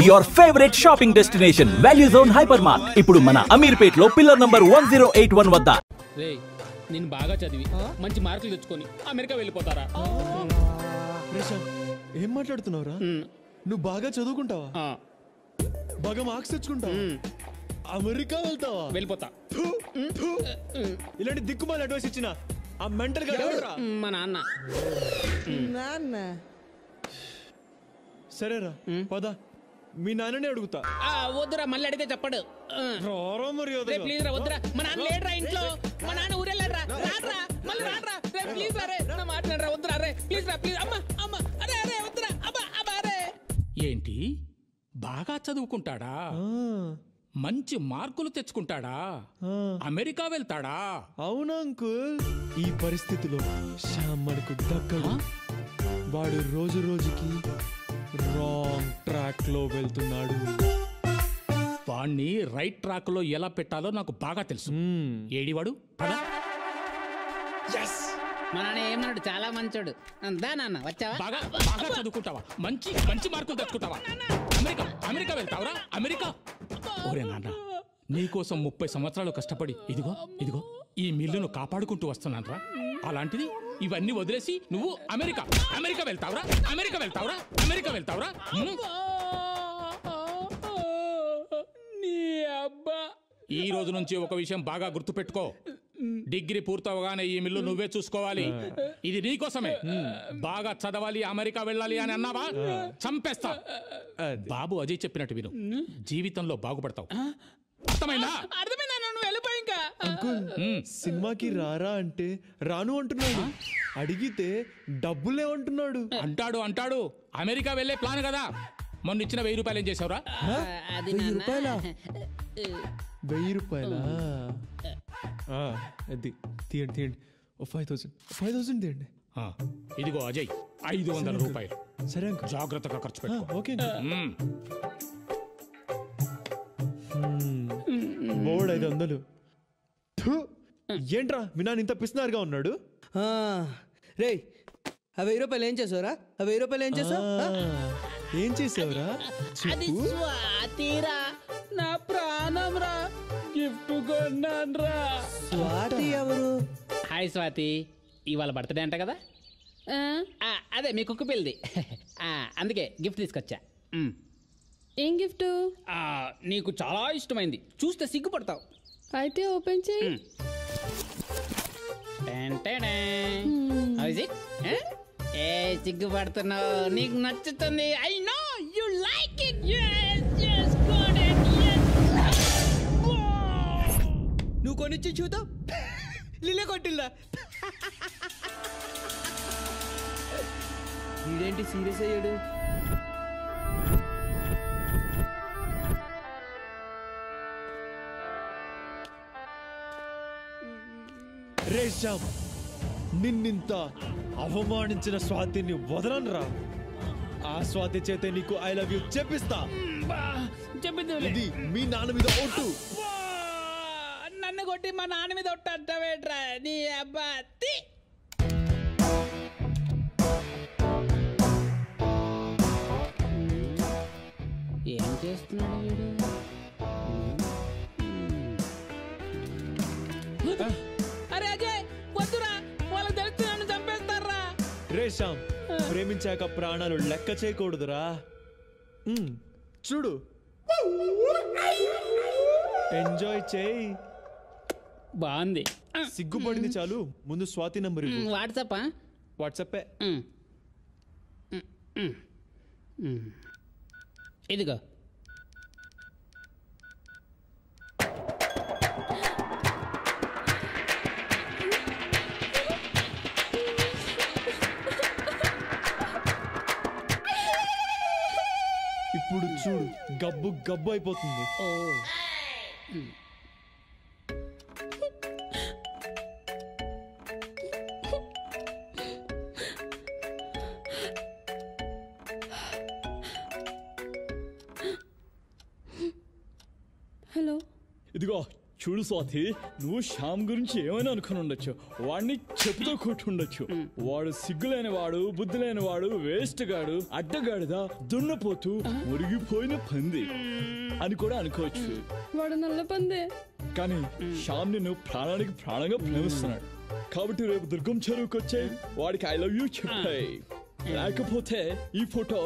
your favorite shopping destination, Value Zone Hypermart. ఇప్పుడు మన అమీర్పేట్ లో పిల్లర్ నంబర్ 1081 వద్ద. రేయ్ నేను బాగా చదివి మంచి మార్కులు తెచ్చుకొని అమెరికా వెళ్ళిపోతారా? ఏం మాట్లాడుతున్నావురా? నువ్వు బాగా చదువుకుంటావా? బాగా మార్క్స్ తెచ్చుకుంటావా? అమెరికా వెళ్తావా? వెళ్ళిపోతా. ఇలాంటి దిక్కుమాల అడ్వైస్ ఇచ్చిన ఆ మెంటల్ గా మా నాన్న. సరేరా పద, మీ నాన్ననే అడుగుతా. వద్దురా, మళ్ళీ అడిగితే చెప్పడు. ప్లీజ్ రా, వద్దురా. మా నాన్న లేడరా ఇంట్లో, మా నాన్న ఊరెళ్ళారా. రాడ్రా, మళ్ళీ రాడ్రా. ప్లీజ్ రా రే, నా మాట్లాడరా. వద్దురా రే, ప్లీజ్ రా, ప్లీజ్. అమ్మా అమ్మా, అరే అరే వద్దురా. అబ్బా అబ్బా అరే. ఏంటి బాగా చదువుకుంటాడా? మంచి మార్కులు తెచ్చుకుంటాడా? అమెరికా వెళ్తాడా? అవునా అంకుల్, ఈ పరిస్థితిలో శ్యామ్ మనకు దక్కడు. వాడు రోజు రోజుకి రాంగ్ ట్రాక్ లో వెళ్తున్నాడు. వాణ్ణి రైట్ ట్రాక్ లో ఎలా పెట్టాలో నాకు బాగా తెలుసు. ఏడివాడు? మా నాన్న ఏమన్నాడు? చాలా మంచోడు. దా నాన్న, వచ్చావా? బాగా బాగా చదువుకుంటావా? మంచి మంచి మార్కులు తెచ్చుకుంటావా? అమెరికా అమెరికా వెళ్తావరా? అమెరికా? ఓరే నాన్న, నీకోసం 30 సంవత్సరాలు కష్టపడి ఇదిగో ఇదిగో ఈ మిల్లును కాపాడుకుంటూ వస్తున్నాను రా. అలాంటిది ఇవన్నీ వదిలేసి నువ్వు అమెరికా అమెరికా వెళ్తావురా? అమెరికా వెళ్తావురా? అమెరికా వెళ్తావురా? నీ అబ్బా. ఈ రోజు నుంచి ఒక విషయం బాగా గుర్తుపెట్టుకో. డిగ్రీ పూర్తవగానే ఈ మిల్లు నువ్వే చూసుకోవాలి. ఇది నీకోసమే. బాగా చదవాలి, అమెరికా వెళ్ళాలి అని అన్నావా చంపేస్తా. బాబు అజయ్ చెప్పినట్టు విను, జీవితంలో బాగుపడతావు. అర్థమైందా? అర్థమైందా? నువ్వు వెళ్ళిపోయి ఇంకా. అంకుల్, సినిమాకి రారా అంటే రాను అంటున్నాడు. అడిగితే డబ్బులేమంటున్నాడు. అంటాడు అంటాడు. అమెరికా వెళ్ళే ప్లాన్ కదా. మొన్న ఇచ్చిన 1000 రూపాయలు ఏం చేసావురా? 1000 రూపాయలా? 1000 రూపాయలా? అది తీయండి తీయండి. 5000 తీయండి. ఇదిగో అజయ్, 500 రూపాయలు. సరే అంకుల్, జాగ్రత్తగా ఖర్చు పెట్టు. ఓకే. బోర్డు 500. ఏంట్రా మీ నాన్న ఇంత పిసినారుగా ఉన్నాడు? రే, 1000 రూపాయలు ఏం చేసావురా? 1000 రూపాయలు ఏం చేసావు? ఏం చేసావురా? అది స్వాతిరా, నా ప్రాణం రా. గిఫ్ట్ కొన్నాన్రా. స్వాతి ఎవరు? హాయ్ స్వాతి, ఇవాళ బర్త్డే అంట కదా? అదే మీ కుక్క పిల్లది. అందుకే గిఫ్ట్ తీసుకొచ్చా. ఏం గిఫ్ట్? నీకు చాలా ఇష్టమైంది, చూస్తే సిగ్గుపడతావు. అయితే ఓపెన్ చేయి. ఏ సిగ్గుపడుతున్నావు? నీకు నచ్చుతుంది. I know you like it. నువ్వు కొనిచ్చి చూద్దాం. లిలే కొట్టిల్లా. వీడేంటి సీరియస్ అయ్యాడు? రే శ్యామ్, నిన్నింత అవమానించిన స్వాతిని వదలనురా. ఆ స్వాతి చేతే నీకు ఐ లవ్ యూ చెప్పిస్తా. ఇది మీ నాన్న మీద ఒట్టు. నన్ను కొట్టి మా నాన్న మీద ఒట్టు అంటావేట్రా? నీ అబ్బా. ఏం చేస్తున్నాడు వీడు? అరే అజయ్, వద్దురా, వాళ్ళకి తెలిసి నన్ను చంపేస్తారా. రే శ్యామ్, ప్రేమించాక ప్రాణాలు లెక్క చేయకూడదురా. చూడు, ఎంజాయ్ చేయి. బాగుంది. సిగ్గుపడింది చాలు, ముందు స్వాతి నంబర్ వాట్సాపా? వాట్సాపే. ఇదిగో. ఇప్పుడు చూడు, గబ్బు గబ్బు అయిపోతుంది. హలో, ఇదిగో చూడు స్వాతి, నువ్వు శ్యామ్ గురించి ఏమైనా అనుకుని ఉండొచ్చు, వాడిని చెప్పుతో కొట్టుండొచ్చు. వాడు సిగ్గులేని వాడు, బుద్ధి లేని వాడు, వేస్ట్ గాడు, అడ్డగాడిదా, దున్నపోతూ, మురిగిపోయిన పంది అని కూడా అనుకోవచ్చు. వాడు నల్ల పందే. కానీ శ్యామ్ నిన్ను ప్రాణానికి ప్రాణంగా ప్రేమిస్తున్నాడు. కాబట్టి రేపు దుర్గం చెరువుకి వచ్చాయి, వాడికి ఐ లవ్ యూ చెప్పాయి. లేకపోతే ఈ ఫోటో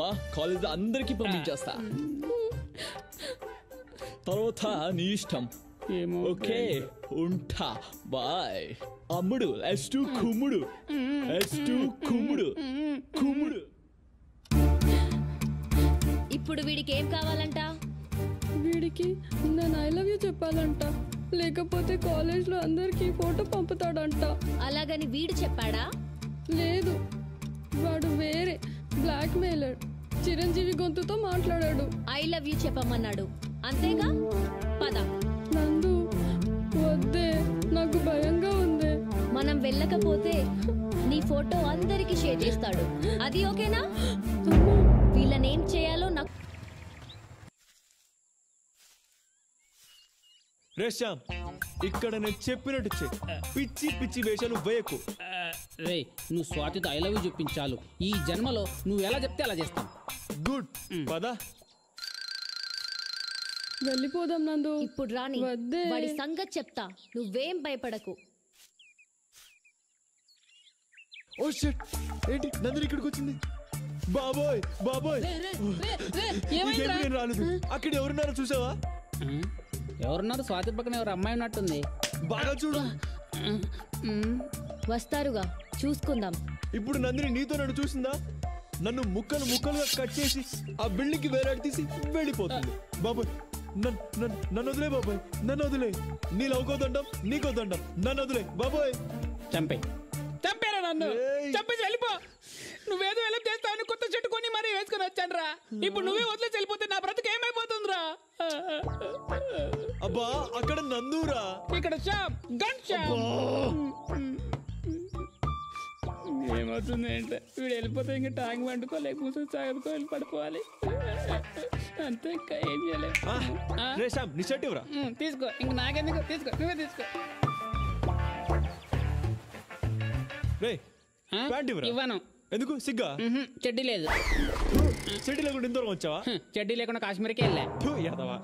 మా కాలేజ్ అందరికి పంపించేస్తా. తర్వాత నీ ఇష్టం. ఓకే ఉంటా, బాయ్. అమ్ముడు ఎస్టు కుమ్ముడు, ఎస్టు కుమ్ముడు కుమ్ముడు. ఇప్పుడు వీడికి ఏం కావాలంట? వీడికి నేను ఐ లవ్ యూ చెప్పాలంట, లేకపోతే కాలేజ్లో అందరికి ఫోటో పంపుతాడంట. అలాగని వీడు చెప్పాడా? లేదు, వాడు వేరే బ్లాక్ మెయిలర్. చిరంజీవి గొంతుతో మాట్లాడాడు. ఐ లవ్ యూ చెప్పమన్నాడు అంతేగా? పద. నందు వద్దే, నాకు భయంగా ఉంది. మనం వెళ్ళకపోతే నీ ఫోటో అందరికి షేర్ చేస్తాడు, అది ఓకేనా? వీళ్ళనేం చేయాలో నాకు. రేషామ్, ఇక్కడ నేను చెప్పినట్టు చెయ్యి. పిచ్చి పిచ్చి వేషాలు వేయకు. రే, నువ్వు స్వాతితో ఐ లవ్ యూ చెప్పించాలు. ఈ జన్మలో నువ్వు ఎలా చెప్తే అలా చేస్తాం. గుడ్, పదా. వెళ్ళిపోదాం నందు. ఇప్పుడు రాని, వద్దే. వాడి సంగతి చెప్తా, నువ్వేం భయపడకు. ఓ షిట్, ఏంటి నందిని ఇక్కడికి వచ్చింది? బాబోయ్ బాబోయ్, నీకేంటి నేను రాలేదు. అక్కడ ఎవరున్నారో చూసావా? ఎవరున్నారు? స్వాతి పక్కన ఎవరు అమ్మాయి ఉన్నట్టుంది. బాగా చూడు. వస్తారుగా, చూసుకుందాం. ఇప్పుడు నందిని నీతో నన్ను చూసిందా? నన్ను ముక్కలు ముక్కలుగా కట్ చేసి ఆ బిల్డింగ్ కి వేరే తీసి వెళ్ళిపోతుంది. బాబోయ్, నన్ను వదిలే బాబోయ్, నన్ను వదిలే. నీ లవ్కోదండం, నీకోదండం, నన్ను వదిలే బాబోయ్. చంపేరా నన్ను, చంపేసి వెళ్ళిపో. నువ్వేదో వెళ్ళి చేస్తావని కొత్త చెట్టు కొని మరీ వేసుకొని వచ్చాను రా. ఇప్పుడు నువ్వే వదిలేసి వెళ్ళిపోతే నా బ్రతుకు ఏమైపోతుందిరా? అబ్బా, అక్కడ నందురా, ఇక్కడ షాప్, గన్ షాప్. ఏమవుతుంది అంటే వీడు వెళ్ళిపోతే ఇంకా ట్యాంక్ వండుకోలేక మూసి సాగుకో వెళ్ళి పడిపోవాలి అంతే, ఇంకా ఏం చేయలేదు. రేషామ్, నీ షర్ట్ ఇవ్వరా? తీసుకో, ఇంక నాకెందుకు, తీసుకో, నువ్వే తీసుకో. రే, ప్యాంట్ ఇవ్వరా? ఇవ్వను. ఎందుకు? సిగ్గా? చెడ్డీ లేదు. చెడ్డీ లేకుండా ఇంత దూరం వచ్చావా? చెడ్డీ లేకుండా కాశ్మీర్కి వెళ్ళా. యాదవా,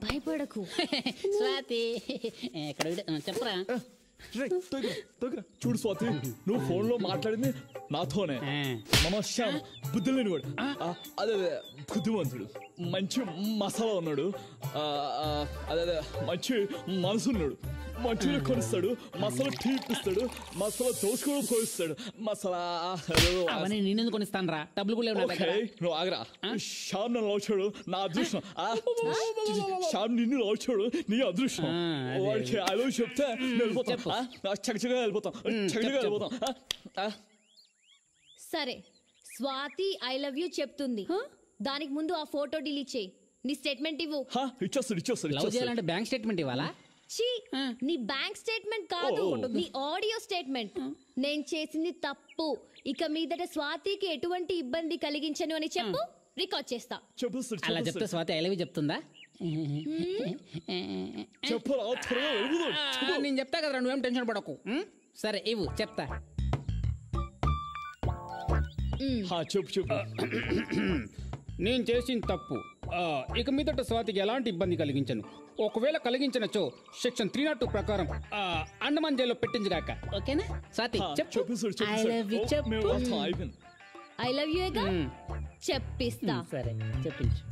భయపడకు. స్వాతి ఎక్కడ చెప్పరా? చూడు స్వాతి, నువ్వు ఫోన్ లో మాట్లాడింది నాతోనే. మన శ్యామ్ బుద్ధి లేనివాడు, అదే బుద్ధిమంతుడు, మంచి మసాలా ఉన్నాడు, అదే మంచి మనసున్నాడు. మంచిగా కొనిస్తాడు, మసాలా టీ ఇప్పిస్తాడు, మసాలా దోశ కూడా పోయిస్తాడు, మసాలా అవన్నీ నేనెందుకు కొనిస్తాను రా, డబ్బులు కూడా లేవు నా దగ్గర. నువ్వు ఆగరా. శ్యామ్ నన్ను లవ్ నా అదృష్టం. శ్యామ్ నిన్ను లవ్ నీ అదృష్టం. వాడికి ఐ లవ్ చెప్తే వెళ్ళిపోతాం, చక్కగా వెళ్ళిపోతాం, చక్కగా వెళ్ళిపోతాం. సరే, స్వాతి ఐ లవ్ యూ చెప్తుంది, దానికి ముందు ఆ ఫోటో డిలీట్ చేయి. నీ స్టేట్మెంట్ ఇవ్వు. ఇచ్చేస్తాడు. లవ్ చేయాలంటే బ్యాంక్ స్టేట్మెంట్ ఇవ్వాలా? నీ బ్యాంక్ స్టేట్మెంట్ కాదు, నీ ఆడియో స్టేట్మెంట్. నేను చేసింది తప్పు, ఇక మీదట స్వాతికి ఎటువంటి ఇబ్బంది కలిగించను అని చెప్పు, రికార్డ్ చేస్తా. అలా చెప్తే స్వాతి ఐ లవ్ యూ చెప్తుందా? నేను చెప్తా కదరా, నువ్వేం టెన్షన్ పడకు. సరే ఇవ్వు, చెప్తా. చెప్పు. నేను చేసిన తప్పు ఇక మీదట స్వాతికి ఎలాంటి ఇబ్బంది కలిగించను. ఒకవేళ కలిగించనచో సెక్షన్ 302 ప్రకారం అండమాన్ జైల్లో పెట్టించగాక. ఓకేనా స్వాతి? చెప్పు. ఐ లవ్ యూ చెప్పు. ఐ లవ్ యూ చెప్పిస్తా. సరే చెప్పించు.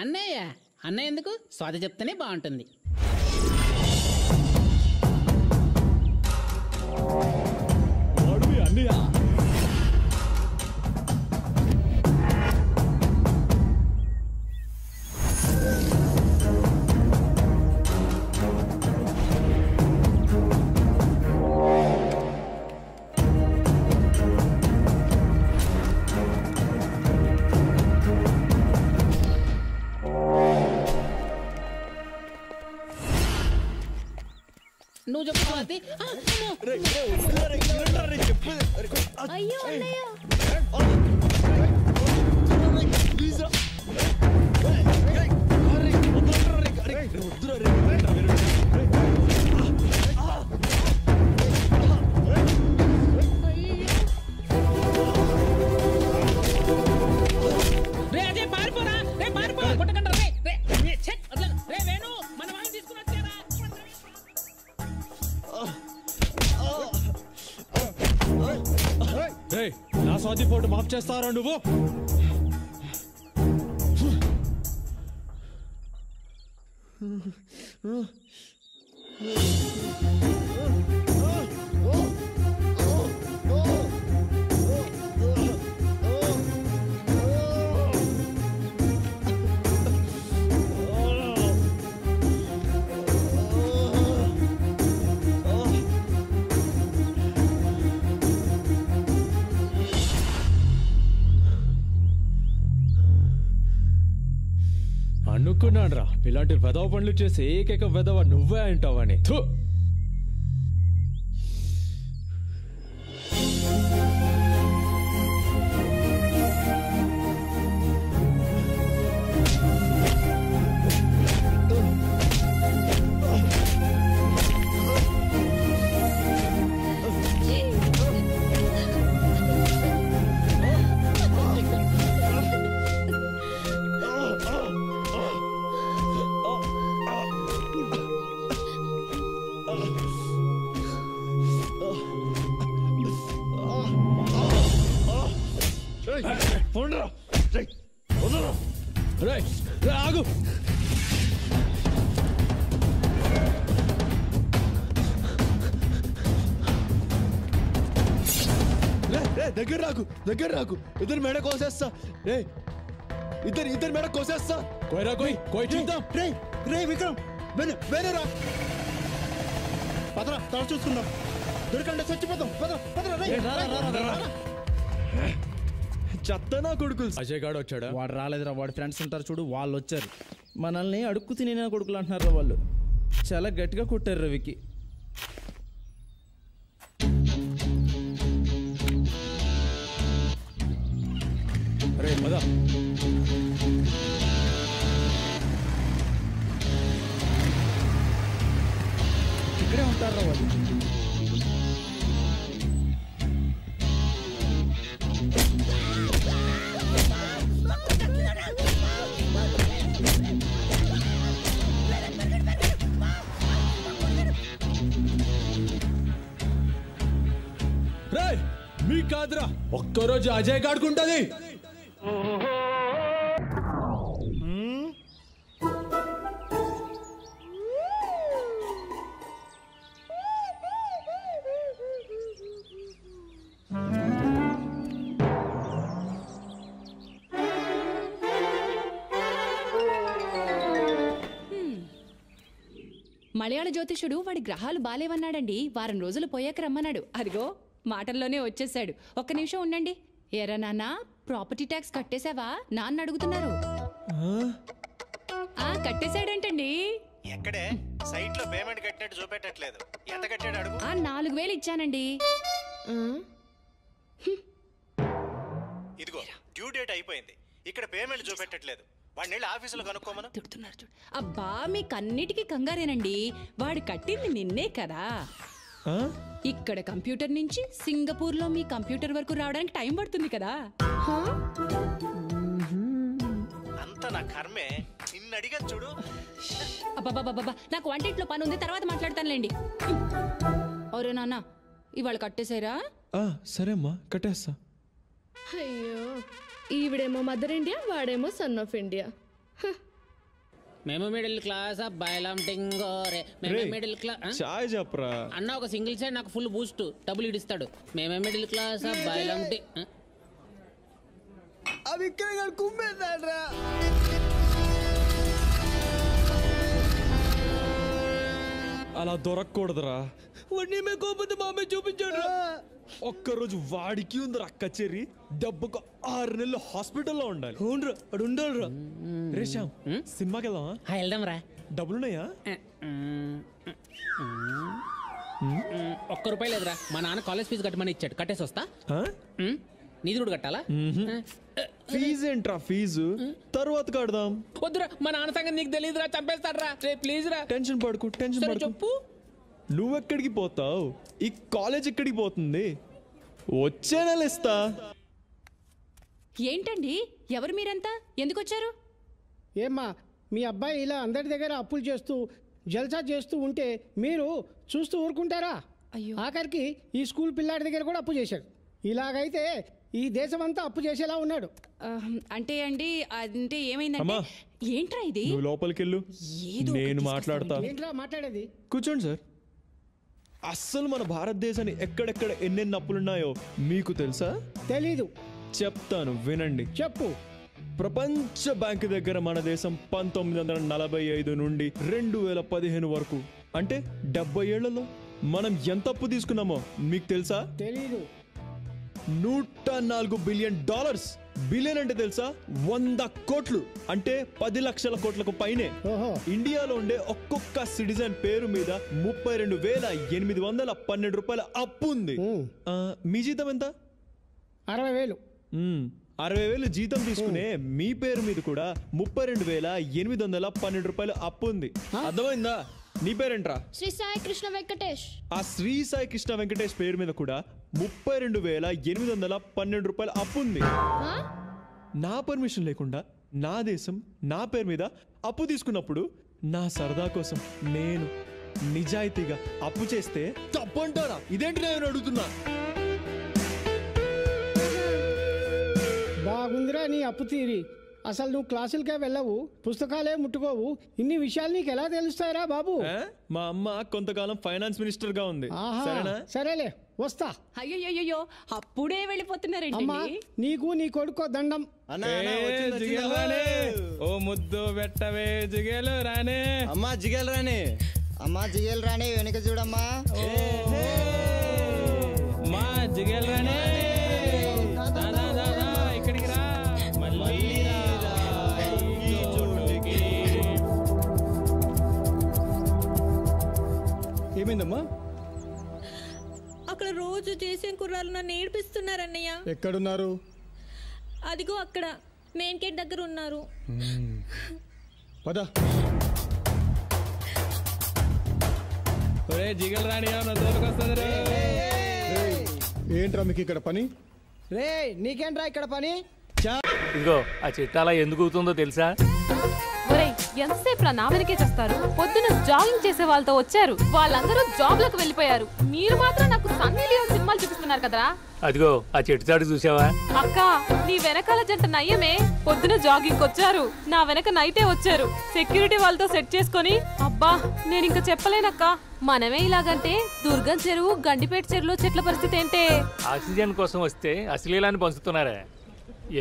అన్నయ్య. అన్నయ్య ఎందుకు? స్వాతి చెప్తేనే బాగుంటుంది. అన్నయ్య నువ్వు చెప్పు స్వాతి. అయ్యో అన్నయ్య. రేయ్ నా స్వాతి ఫోటో మాఫ్ చేస్తారా నువ్వు? అనుకున్నాను ఇలాంటి వెధవ పనులు చేసి ఏకైక వెధవ నువ్వే అంటావని. ఆగు. దగ్గర రాకు, దగ్గర రాకు. ఇద్దరు మెడ కోసేస్తా. రే ఇద్దరు మెడ కోసేస్తా. కోయరా కోయ్ చూద్దాం. రే విక్రమ్ వేరేరా పదరా, తల చూసుకుందాం. దొరికంటే చచ్చిపోతాం. చెత్తనా కొడుకులు. అజయ్ గాడు వచ్చాడా? వాడు రాలేదురా, వాడి ఫ్రెండ్స్ ఉంటారు చూడు, వాళ్ళు వచ్చారు. మనల్ని అడుక్కు తినే కొడుకులు అంటున్నారా వాళ్ళు. చాలా గట్టిగా కొట్టారు రవికి. అరే పద. ఇక్కడే ఉంటారా వాళ్ళు. మీ కాదురా, ఒక్కరోజు అజయ్ గాడుకుంటది. మలయాళ జ్యోతిషుడు వాడి గ్రహాలు బాలేవన్నాడండి. వారం రోజులు పోయాక రమ్మన్నాడు. అదిగో మాటల్లోనే వచ్చేసాడు. ఒక్క నిమిషం ఉండండి. ఎరా నాన్న, ప్రాపర్టీ ట్యాక్స్ కట్టేశావా? నాన్న అడుగుతున్నారు. కట్టేశాడేంటండి? ఎక్కడే? సైట్ లో పేమెంట్ కట్టినట్టు చూపెట్టట్లేదు. ఎంత కట్టాడు అడుగు. 4000 ఇచ్చానండి. ఇదిగో డ్యూ డేట్ అయిపోయింది. ఇక్కడ పేమెంట్ చూపెట్టట్లేదు. వాడిని వెళ్ళి ఆఫీసులో కనుక్కోమను. తిడుతున్నారు చూడు. అబ్బా మీకన్నిటికీ కంగారేనండి. వాడు కట్టింది నిన్నే కదా. ఇక్కడ కంప్యూటర్ నుంచి సింగపూర్ లో మీ కంప్యూటర్ వరకు రావడానికి టైం పడుతుంది కదా. అంత నా కర్మే. నిన్ను అడిగా చూడు. అబ్బాబాబాబా, నాకు వంటింట్లో పని ఉంది, తర్వాత మాట్లాడతానులేండి. ఒరే నాన్న, ఇవాళ కట్టేశారా? సరే అమ్మా, కట్టేస్తా. అయ్యో, ఈవిడేమో మదర్ ఇండియా, వాడేమో సన్ ఆఫ్ ఇండియా. మేము మిడిల్ క్లాస్ అబ్బాయిలం టింగోరే. మేము మిడిల్ క్లాస్. చాయ్ చెప్పరా అన్న. ఒక సింగిల్ సైడ్ నాకు ఫుల్ బూస్ట్ డబ్బులు ఇడిస్తాడు. మేమే మిడిల్ క్లాస్ అబ్బాయిలం. అవి ఇక్కడ కుమ్మేశాడ్రా. అలా దొరకకూడదురా. వాడిని మేకోపోతే మామే చూపించాడు. ఒక్కరోజు వాడికి ఉందిరా కచేరీ. దెబ్బకు 6 నెలలు హాస్పిటల్లో ఉండాలి. అవునరా, అడు ఉండాలిరా. రేషాం, సినిమాకి వెళ్దామా? వెళ్దాం రా. డబ్బులున్నాయా? ₹1 లేదురా. మా నాన్న కాలేజ్ ఫీజు కట్టమని ఇచ్చాడు. కట్టేసి వస్తా. నీది కూడా కట్టాలా? ఫీజు ఏంట్రా? ఫీజు తర్వాత కడదాం. వద్దురా, మా నాన్న సంగతి నీకు తెలియదురా, చంపేస్తాడ్రా. ప్లీజ్ రా. టెన్షన్ పడుకు, టెన్షన్ పడుకు. చెప్పు. నువ్వెక్కడికి పోతావు? ఈ కాలేజ్ ఎక్కడికి పోతుంది? వచ్చే నెల ఇస్తా. ఏంటండి, ఎవరు మీరంతా? ఎందుకు వచ్చారు? ఏమ్మా, మీ అబ్బాయి ఇలా అందరి దగ్గర అప్పులు చేస్తూ జల్సా చేస్తూ ఉంటే మీరు చూస్తూ ఊరుకుంటారా? అయ్యో, ఆఖరికి ఈ స్కూల్ పిల్లాడి దగ్గర కూడా అప్పు చేశాడు. ఇలాగైతే ఈ దేశమంతా అప్పు చేసేలా ఉన్నాడు. అంటే అండి అంటే ఏమైందంటే ఏంట్రా ఇది? నువ్వు లోపలికి వెళ్ళు, నేను మాట్లాడతా. ఏంట్రా మాట్లాడేది? కూర్చోండి సార్. అస్సలు మన భారతదేశాన్ని ఎక్కడెక్కడ ఎన్నెన్ని అప్పులున్నాయో మీకు తెలుసా? తెలీదు. చెప్తాను వినండి. చెప్పు. ప్రపంచ బ్యాంకు దగ్గర మన దేశం 1945 నుండి 2015 వరకు అంటే 70 ఏళ్లలో మనం ఎంత అప్పు తీసుకున్నామో మీకు తెలుసా? తెలీదు. $104 బిలియన్. బిలియన్ అంటే తెలుసా? 100 కోట్లు అంటే 10 లక్షల కోట్లకు పైనే. ఇండియాలో ఉండే ఒక్కొక్క సిటిజన్ పేరు మీద 32,812 రూపాయల అప్పు ఉంది. మీ జీతం ఎంత? 60,000. 60,000 జీతం తీసుకునే మీ పేరు మీద కూడా 32,812 రూపాయలు అప్పు ఉంది. అర్థమైందా? నీ పేరేంట్రా? శ్రీ సాయి కృష్ణ వెంకటేష్. ఆ శ్రీ సాయి కృష్ణ వెంకటేష్ పేరు మీద కూడా 32,812 రూపాయలు అప్పు ఉంది. నా పర్మిషన్ లేకుండా నా దేశం నా పేరు మీద అప్పు తీసుకున్నప్పుడు నా సరదా కోసం నేను నిజాయితీగా అప్పు చేస్తే తప్పంటారా? ఇదేంటి నేను అడుగుతున్నా. బాగుందిరా నీ అప్పు తీరి. అసలు నువ్వు క్లాసులకే వెళ్ళవు, పుస్తకాలే ముట్టుకోవు, ఇన్ని విషయాలు నీకు ఎలా తెలుస్తాయిరా బాబు? మా అమ్మ కొంతకాలం ఫైనాన్స్ మినిస్టర్ గా ఉంది. సరేనా? సరేలే వస్తా. అయ్యో అప్పుడే వెళ్ళిపోతున్నారండి. అమ్మా నీకు నీ కొడుకో దండం. ఓ ముద్దు పెట్టవే జిగేలు రానే. అమ్మా జిగేలు రానే. అమ్మా జిగేలు రానే, వెనుక చూడమ్మా. మా జిగేలు రానే, ఇక్కడికి రా. ఏమైందమ్మా? అక్కడ రోజు చేసే కుర్రాళ్ళు నన్ను ఏడిపిస్తున్నారన్నయ్య. ఎక్కడున్నారు? అదిగో అక్కడ మెయిన్ గేట్ దగ్గర ఉన్నారు. పద. జిగల్ రాణి ఏంట్రా మీకు ఇక్కడ పని? రే నీకేంట్రా ఇక్కడ పని? ఇదిగో ఆ చెట్టు అలా ఎందుకు అవుతుందో తెలుసా? ఎంతసేపు నా వెనకే చేస్తారు? పొద్దున జాగింగ్ చేసే వాళ్ళతో వచ్చారు, వాళ్ళందరూ జాబ్ లకు వెళ్ళిపోయారు. మీరు మాత్రం నాకు సన్నీ లియోన్ సినిమాలు చూపిస్తున్నారు కదరా. అదిగో ఆ చెట్టు చాటు చూసావా? అక్క నీ వెనకాల జంట నయ్యమే. పొద్దున జాగింగ్ వచ్చారు, నా వెనక నైటే వచ్చారు. సెక్యూరిటీ వాళ్ళతో సెట్ చేసుకొని అబ్బా నేను ఇంకా చెప్పలేనక్క. మనమే ఇలాగంటే దుర్గం చెరువు, గండిపేట చెరువులో చెట్ల పరిస్థితి ఏంటే? ఆక్సిజన్ కోసం వస్తే అశ్లీలాన్ని పంచుతున్నారా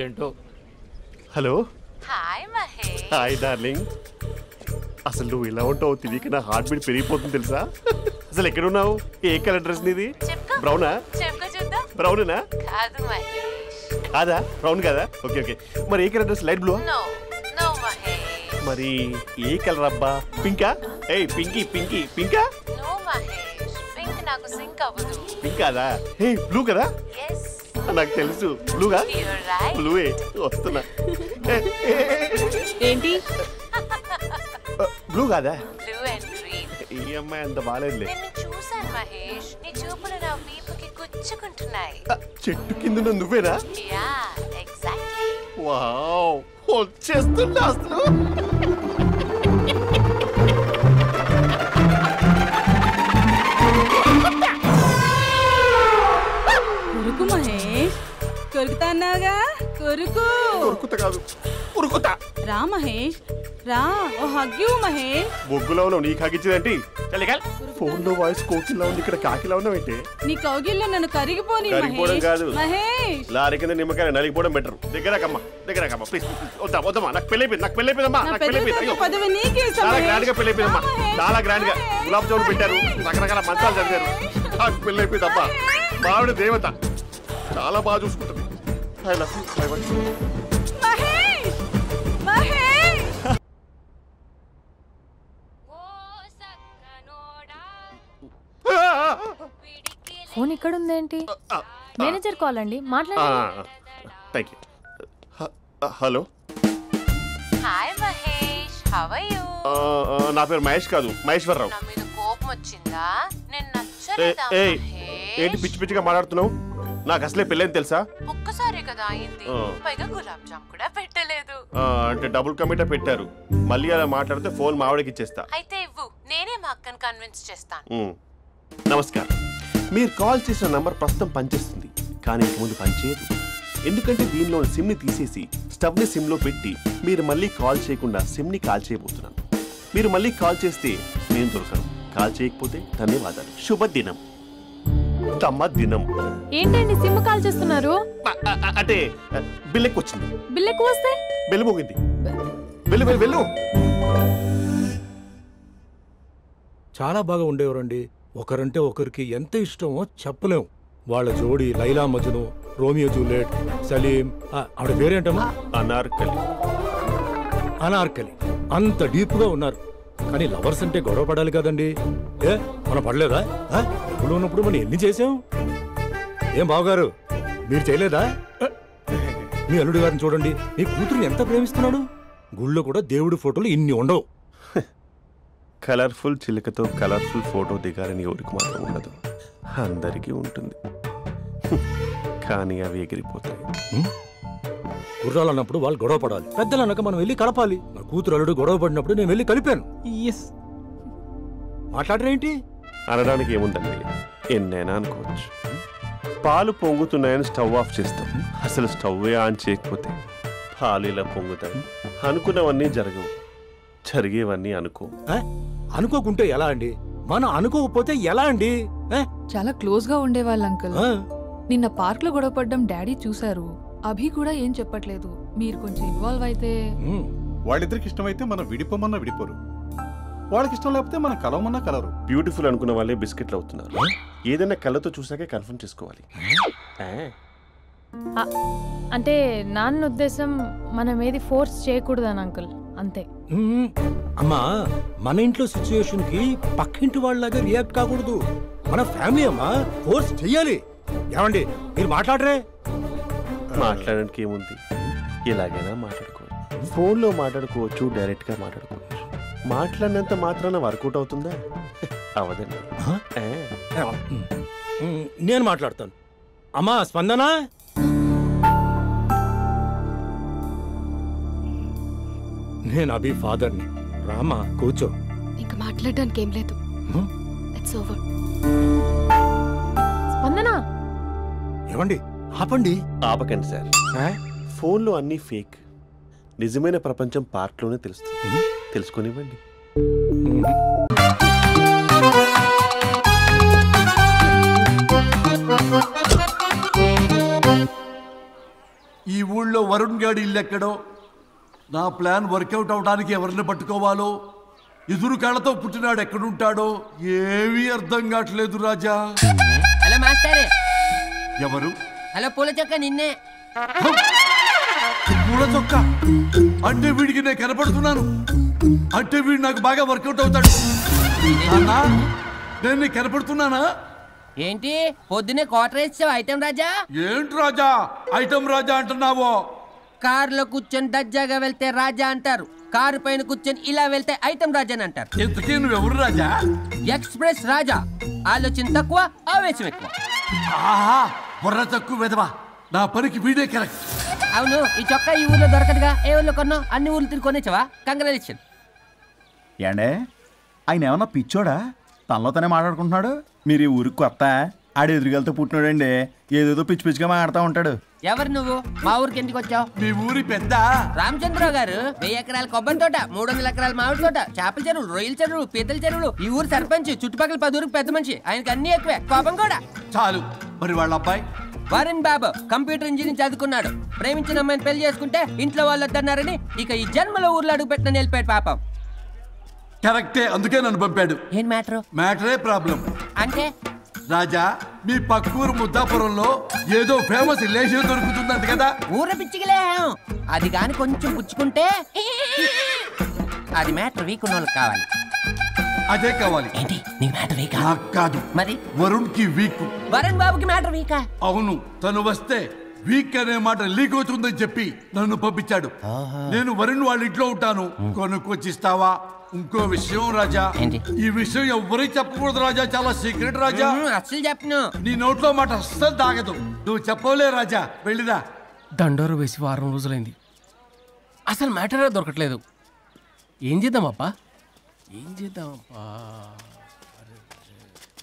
ఏంటో. Hello. Hi Mahesh. Hi darling. అసలు నువ్వు ఇలా ఉంటావు తెలియక నా హార్ట్ బీట్ పెరిగిపోతుంది తెలుసా? అసలు ఎక్కడున్నావు? ఏ కలర్ డ్రెస్ నీది? బ్రౌనా? బ్రౌనేనా? కాదు మహేష్. కాదా? బ్రౌన్ కాదా? Okay okay. మరి ఏ colour dress? Light blue? No Mahesh. మరి ఏ కలర్ అబ్బా? పింకా? ఏయ్ పింకీ పింకీ పింకా? నో మహేష్, పింక్ నాకు సింక్ అవ్వదు. పింక్ కాదా? ఏయ్ బ్లూ కదా? yes. నాకు తెలుసు బ్లూగా. బ్లూే వస్తున్నా. ఏంటి బ్లూ కాదా? Blue and green. ఈ అమ్మాయి అంత బాలేదులే. నిన్ను చూశాను మహేష్, నీ చూపులు నా వీపుకి గుచ్చుకుంటున్నాయి. చెట్టు కింద నువ్వేనా? Yeah exactly. వావ్ వచ్చేస్తున్నా అసలు. కొరుకు మహేష్, కొరుకుతా అన్నావుగా, కొరుకు. కొరుకుతా కాదు ఉరుకుతా. రా మహేష్ రా, ఓ హగ్గు మహేష్. బొగ్గులో ఉన్నావు, నీకు హగ్గించేదేంటి? ఫోన్ లో వాయిస్ కోకిలా ఉంది, ఇక్కడ కాకిలా ఉన్నావేంటి? నీ కౌగిల్లో నన్ను కరిగిపోని కరిగిపోవడం కాదు మహేష్. లారీ కింద నిమ్మకాయ నలిగిపోవడం బెటర్. దగ్గరకమ్మా దగ్గరకమ్మా ప్లీజ్. వద్దమ్మా, నాకు పెళ్ళైపోయింది, నాకు పెళ్ళైపోయిందమ్మా, నాకు పెళ్ళైపోయింది. పదవి నీకే చాలా గ్రాండ్ గా పెళ్ళైపోయిందమ్మా, చాలా గ్రాండ్ గా. గులాబ్ జామున్ పెట్టారు, రకరకాల మంచాలు చదివారు. నాకు పెళ్ళైపోయిందమ్మా. మావిడ దేవత, చాలా బాగా చూసుకుంటుంది. I love you. Mahesh Mahesh. Phone ఇక్కడ ఉందేంటి? మేనేజర్ కాల్ అండి, మాట్లాడండి. Thank you. Hello. Hi Mahesh, how are you? నా పేరు మహేష్ కాదు, మహేశ్వరరావు. నా మీద కోపం వచ్చిందా? నేను నచ్చలేదా మహేష్? ఏంటి పిచ్చి పిచ్చిగా మాట్లాడుతున్నావు? నాకు అసలే పెళ్ళని తెలుసా? ఒక్కసారి కదా అయింది, పైగా గులాబ్ జామ్ కూడా పెట్టలేదు. అంటే డబుల్ కమిటా పెట్టారు. మళ్ళీ అలా మాట్లాడితే ఫోన్ మావిడకి ఇచ్చేస్తా. అయితే ఇవ్వు, నేనే మా అక్కని కన్విన్స్ చేస్తాను. నమస్కారం, మీరు కాల్ చేసిన నంబర్ ప్రస్తుతం పనిచేస్తుంది. కానీ ఇంక ముందు పనిచేయదు. ఎందుకంటే దీనిలో సిమ్ని తీసేసి స్టవ్ని సిమ్లో పెట్టి మీరు మళ్ళీ కాల్ చేయకుండా సిమ్ని కాల్ చేయబోతున్నాను. మీరు మళ్ళీ కాల్ చేస్తే నేను దొరకను, కాల్ చేయకపోతే ధన్యవాదాలు. శుభదినం. తమ దినం. ఏంటండి సిమ్ కాల్ చేస్తున్నారు? అంటే బిల్ ఎక్కువ వచ్చింది. బిల్ ఎక్కువ వస్తే బెల్లు మోగింది. వెళ్ళు వెళ్ళు వెళ్ళు. చాలా బాగా ఉండేవారండి. ఒకరంటే ఒకరికి ఎంత ఇష్టమో చెప్పలేం. వాళ్ళ జోడి లైలా మజ్ను, రోమియో జూలియట్, సలీం, ఆవిడ పేరేంటమ్మా? అనార్కలి. అనార్కలి. అంత డీప్ గా ఉన్నారు. కానీ లవర్స్ అంటే గొడవ పడాలి కదండి. ఏ మనం పడలేదా? ఎప్పుడు ఉన్నప్పుడు మనం ఎన్ని చేసాం? ఏం బావగారు మీరు చేయలేదా? మీ అల్లుడి గారిని చూడండి, మీ కూతురుని ఎంత ప్రేమిస్తున్నాడు. గుళ్ళో కూడా దేవుడి ఫోటోలు ఇన్ని ఉండవు. కలర్ఫుల్ చిలుకతో కలర్ఫుల్ ఫోటో దిగాలని ఎవరికి మాత్రం ఉండదు, అందరికీ ఉంటుంది. కానీ అవి ఎగిరిపోతాయి. గుర్రాలు అన్నప్పుడు వాళ్ళు గొడవ పడాలి, పెద్దలు అన్నాక మనం వెళ్ళి కలపాలి. నా కూతురు అల్లుడు గొడవ పడినప్పుడు నేను వెళ్ళి కలిపాను. మాట్లాడరేంటి? అనడానికి ఏముందండి, ఎన్నైనా అనుకోవచ్చు. పాలు పొంగుతున్నాయని స్టవ్ ఆఫ్ చేస్తాం, అసలు స్టవ్వే ఆన్ చేయకపోతే పాలు ఇలా పొంగుతాయి. అనుకున్నవన్నీ జరగవు, జరిగేవన్నీ అనుకోకుంటే ఎలా అండి? మనం అనుకోకపోతే ఎలా అండి? చాలా క్లోజ్ గా ఉండేవాళ్ళు అంకుల్. నిన్న పార్క్ లో గొడవ పడ్డం డాడీ చూశారు. అభి కూడా ఏం చెప్పట్లేదు. మీరు కొంచెం ఇన్వాల్వ్ అయితే. వాళ్ళిద్దరికి ఇష్టమైతే మనం విడిపోమన్నా విడిపోరు, వాళ్ళకి ఇష్టం లేకపోతే మనం కలవమన్నా కలరు. బ్యూటిఫుల్ అనుకున్న వాళ్ళే బిస్కెట్లు అవుతున్నారు. ఏదైనా కళ్ళతో చూసాకే కన్ఫర్మ్ చేసుకోవాలి. అంటే నాన్న ఉద్దేశం మనం ఏది ఫోర్స్ చేయకూడదని అంకుల్, అంతే. అమ్మా, మన ఇంట్లో సిచ్యుయేషన్ కి పక్కింటి వాళ్ళలాగా రియాక్ట్ కాకూడదు. మన ఫ్యామిలీ అమ్మా, ఫోర్స్ చెయ్యాలి. ఏమండి మీరు మాట్లాడరే? మాట్లాడడానికి ఏముంది, ఎలాగైనా మాట్లాడుకోవచ్చు. ఫోన్లో మాట్లాడుకోవచ్చు, డైరెక్ట్గా మాట్లాడుకోవచ్చు. మాట్లాడినంత మాత్రాన వర్కౌట్ అవుతుందా? అవదండి. నేను మాట్లాడతాను. అమ్మా స్పందన, నేను అభి ఫాదర్ని. రామా కూర్చో. ఇంకా మాట్లాడడానికి ఏం లేదు. It's over. స్పందన. ఏమండి ఆపండి. ఆపకండి సార్, ఫోన్లో అన్నీ ఫేక్. నిజమైన ప్రపంచం పార్ట్లోనే తెలుస్తుంది, తెలుసుకొనివ్వండి. ఈ ఊళ్ళో వరుణ్ గాడి ఇల్లు ఎక్కడో, నా ప్లాన్ వర్కౌట్ అవడానికి ఎవరిని పట్టుకోవాలో, ఎదురు కాళ్ళతో పుట్టినాడు ఎక్కడుంటాడో ఏమీ అర్థం కావట్లేదు రాజా. Hello master. ఎవరు? హలో పూల చొక్క నిన్నే. పూల చొక్క అంటే వీడికి నేను కనపడుతున్నాను, అంటే వీడు నాకు బాగా వర్కౌట్ అవుతాడు. అన్నా నేను నీకు కనపడుతున్నానా? ఏంటి పొద్దునే క్వార్టర్ ఇచ్చావు ఐటమ్ రాజా? ఏంటి రాజా ఐటమ్ రాజా అంటున్నావో? కారులో కూర్చొని దజ్జాగా వెళ్తే రాజా అంటారు, కారు పైన కూర్చొని ఇలా వెళ్తే ఐటమ్ రాజా అని అంటారు. ఇంతకీ నువ్వెవరు రాజా? ఎక్స్ప్రెస్ రాజా. ఆలోచన తక్కువ, ఆవేశం ఎక్కువ. ఆహా, బుర్ర తక్కువ వెదవా. నా పనికి వీడే కరెక్ట్. అవును, ఈ చొక్కా ఈ ఊర్లో దొరకదుగా. ఏ ఊర్లో కొన్నావు? అన్ని ఊర్లు తిరిగి కొనేచ్చావా? కంగ్రాచులేషన్. ఏండే ఆయన ఏమన్నా పిచ్చోడా? తనలో తనే మాట్లాడుకుంటున్నాడు. మీరు ఈ ఊరికి కొత్త, ఆడు ఎదురుగలతో పుట్టినాడండి. ఏదేదో పిచ్చి పిచ్చిగా మాట్లాడుతూ ఉంటాడు. ఎవరు నువ్వు? మా ఊరికి ఎందుకు వచ్చావు? మీ ఊరి పెద్ద రామచంద్రరావు గారు 1000 ఎకరాల కొబ్బరి తోట, 300 ఎకరాల మామిడి తోట, చేపల చెరువులు, రొయ్యల చెరువులు, పీతల చెరువులు. ఈ ఊరు సర్పంచ్, చుట్టుపక్కల 10 ఊరికి పెద్ద మనిషి. ఆయనకి అన్ని ఎక్కువే, కోపం కూడా. చాలు. మరి వాళ్ళ అబ్బాయి వరుణ్ బాబు కంప్యూటర్ ఇంజనీరింగ్ చదువుకున్నాడు. ప్రేమించిన అమ్మాయిని పెళ్లి చేసుకుంటే ఇంట్లో వాళ్ళు వద్దన్నారని ఇక ఈ జన్మలో ఊర్లో అడుగు పెట్టిన నిలిపాడు పాపం. కరెక్టే, అందుకే నన్ను పంపాడు. ఏం మ్యాటర్? మ్యాటరే ప్రాబ్లం. అంటే రాజా, మీ పక్కూరు ముద్దాపురంలో ఏదో ఫేమస్ రిలేషన్ దొరుకుతుందంట కదా? ఊర పిచ్చికిలే. అది గాని కొంచెం పుచ్చుకుంటే అది మ్యాటర్ వీక్ ఉన్న వాళ్ళకి కావాలి. అదే కావాలి. ఏంటి నీ మ్యాటర్ వీకా? నాకు కాదు, మరి వరుణ్ కి వీక్. వరుణ్ బాబుకి మ్యాటర్ వీకా? అవును, తను వస్తే వీక్ అనే మాట లీక్ అవుతుందని చెప్పి నన్ను పంపించాడు. నేను వరుణ్ వాళ్ళ ఇంట్లో ఉంటాను, కొనుక్కొచ్చిస్తావా? ఇంకో విషయం రాజా, ఈ విషయం ఎవరికి చెప్పకూడదు రాజా, చాలా సీక్రెట్ రాజా. అస్సలు చెప్పను. నీ నోట్లో మాట అస్సలు తాగదు. నువ్వు చెప్పవలే రాజా, వెళ్ళిరా. దండోరు వేసి వారం రోజులైంది, అసలు మ్యాటరే దొరకట్లేదు. ఏం చేద్దామప్పా?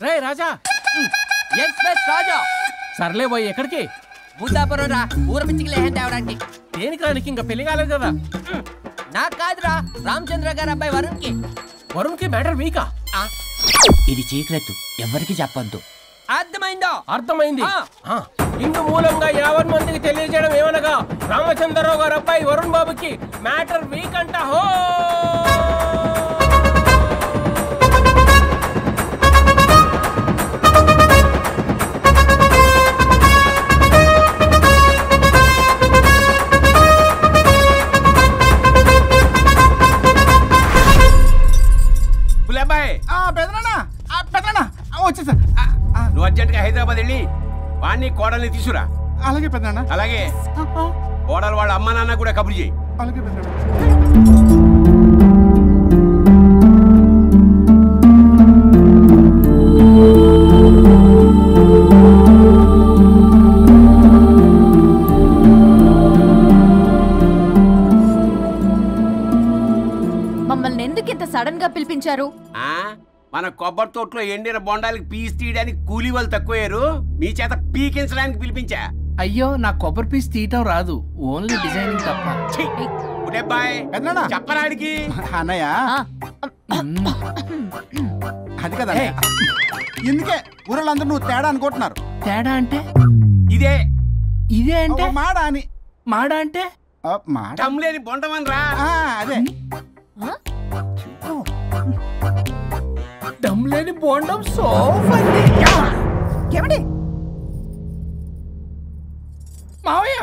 రే రాజా, ఎక్స్ప్రెస్ రాజా సర్లే పోయి ఎక్కడికి? బుద్ధాపురం రా, ఊర పిచ్చికి లేహం తేవడానికి. దేనికి రానికి? ఇంకా పెళ్లి కాలేదు కదా. నాకు కాదురా, రామచంద్ర గారు అబ్బాయి వరుణ్కి. వరుణ్కి మ్యాటర్ వీకా? ఇది చీకరెత్తు, ఎవరికి చెప్పద్దు. అర్థమైందో? అర్థమైంది. ఇందు మూలంగా 50 మందికి తెలియజేయడం ఏమనగా రామచంద్రరావు గారు అబ్బాయి వరుణ్ బాబుకి మ్యాటర్ వీక్ అంట. హో వచ్చేసా. నువ్వు అర్జెంట్గా హైదరాబాద్ వెళ్ళి వాణ్ణి కోడల్ని తీసుకురా. అలాగే పెద్దనా. అలాగే కోడలు వాళ్ళ అమ్మ నాన్న కూడా కబురు చేయి. అలాగే పెద్దనా. మమ్మల్ని ఎందుకు ఇంత సడన్ గా పిలిపించారు? మన కొబ్బరి తోటలో ఎండిన బొండాలకి పీస్ తీయడానికి కూలీ వాళ్ళు తక్కువయ్యారు, మీ చేత పీకించడానికి పిలిపించా. అయ్యో, నా కొబ్బరి పీస్ తీయటం రాదు, ఓన్లీ డిజైనింగ్ తప్ప. చెప్పరాడికి అన్నయ్య అది కదా, ఎందుకే ఊరలందరూ నువ్వు తేడా అనుకుంటున్నారు. తేడా అంటే ఇదే ఇదే అంటే మాడా అని. మాడా అంటే లేని బొండమని రా. అదే దమ్ లేని బోండం ఏమండి మావయ్య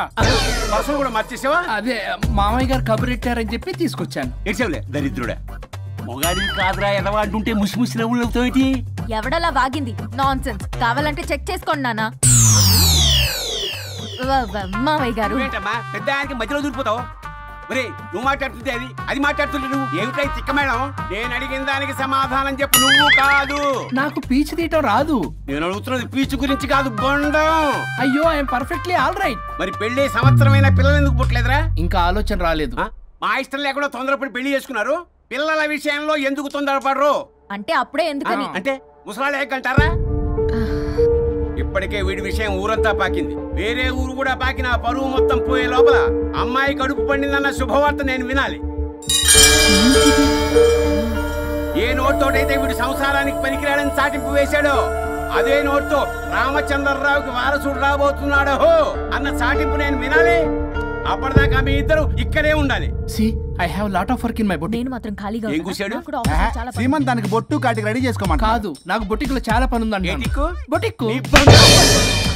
పర్సలు కూడా మార్చేసావా? అదే మామయ్య గారు కబురెట్టారని చెప్పి తీసుకొచ్చాను. ఏడ్చావులే దరిద్రుడా. మొగాడిని కాదురా ఎదవా అంటుంటే ముసి ముసి నవ్వులు అవుతావేటి? ఎవడలా వాగింది? నాన్సెన్స్. కావాలంటే చెక్ చేసుకోండి నాన్న. మామయ్య గారు ఏంటమ్మా పెద్ద ఆయనకి మధ్యలో దూరిపోతావు? ఒరే నువ్వు మాట్లాడుతుంటే అది మాట్లాడుతుంటే నువ్వు ఏమిటై తిక్క మేడం? నేను అడిగిన దానికి సమాధానం చెప్పు. నువ్వు కాదు. నాకు పీచు తీయటం రాదు. నేను అడుగుతున్నది పీచు గురించి కాదు, బొండం. అయ్యో ఐఎమ్ పర్ఫెక్ట్లీ ఆల్ రైట్. మరి పెళ్లి సంవత్సరమైన పిల్లలు ఎందుకు పుట్టలేదురా? ఇంకా ఆలోచన రాలేదు. మా ఇష్టం లేకుండా తొందరపడి పెళ్లి చేసుకున్నారు. పిల్లల విషయంలో ఎందుకు తొందరపడరు? అంటే అప్పుడే ఎందుకని? అంటే ముసలాళ్ళు ఏకంటారా? ఇప్పటికే వీడి విషయం ఊరంతా పాకింది. వేరే ఊరు కూడా పాకిన పరువు మొత్తం పోయే లోపల అమ్మాయి కడుపు పండిందన్న శుభవార్త నేను వినాలి. ఏ నోట్తోటైతే వీడు సంసారానికి పనికిరాడని చాటింపు వేశాడో అదే నోట్తో రామచంద్రరావుకి వారసుడు రాబోతున్నాడో అన్న చాటింపు నేను వినాలి. అప్పటిదాకా మీ ఇద్దరు ఇక్కడే ఉండాలి. I have lot of work in my boutique. నేను మాత్రం ఖాళీగా ఏం కూశాడు? శ్రీమంత్ దానికి బొట్టు కాటికి రెడీ చేసుకోమని. కాదు, నాకు బొటిక్ లో చాలా పని ఉందండి. బొటిక్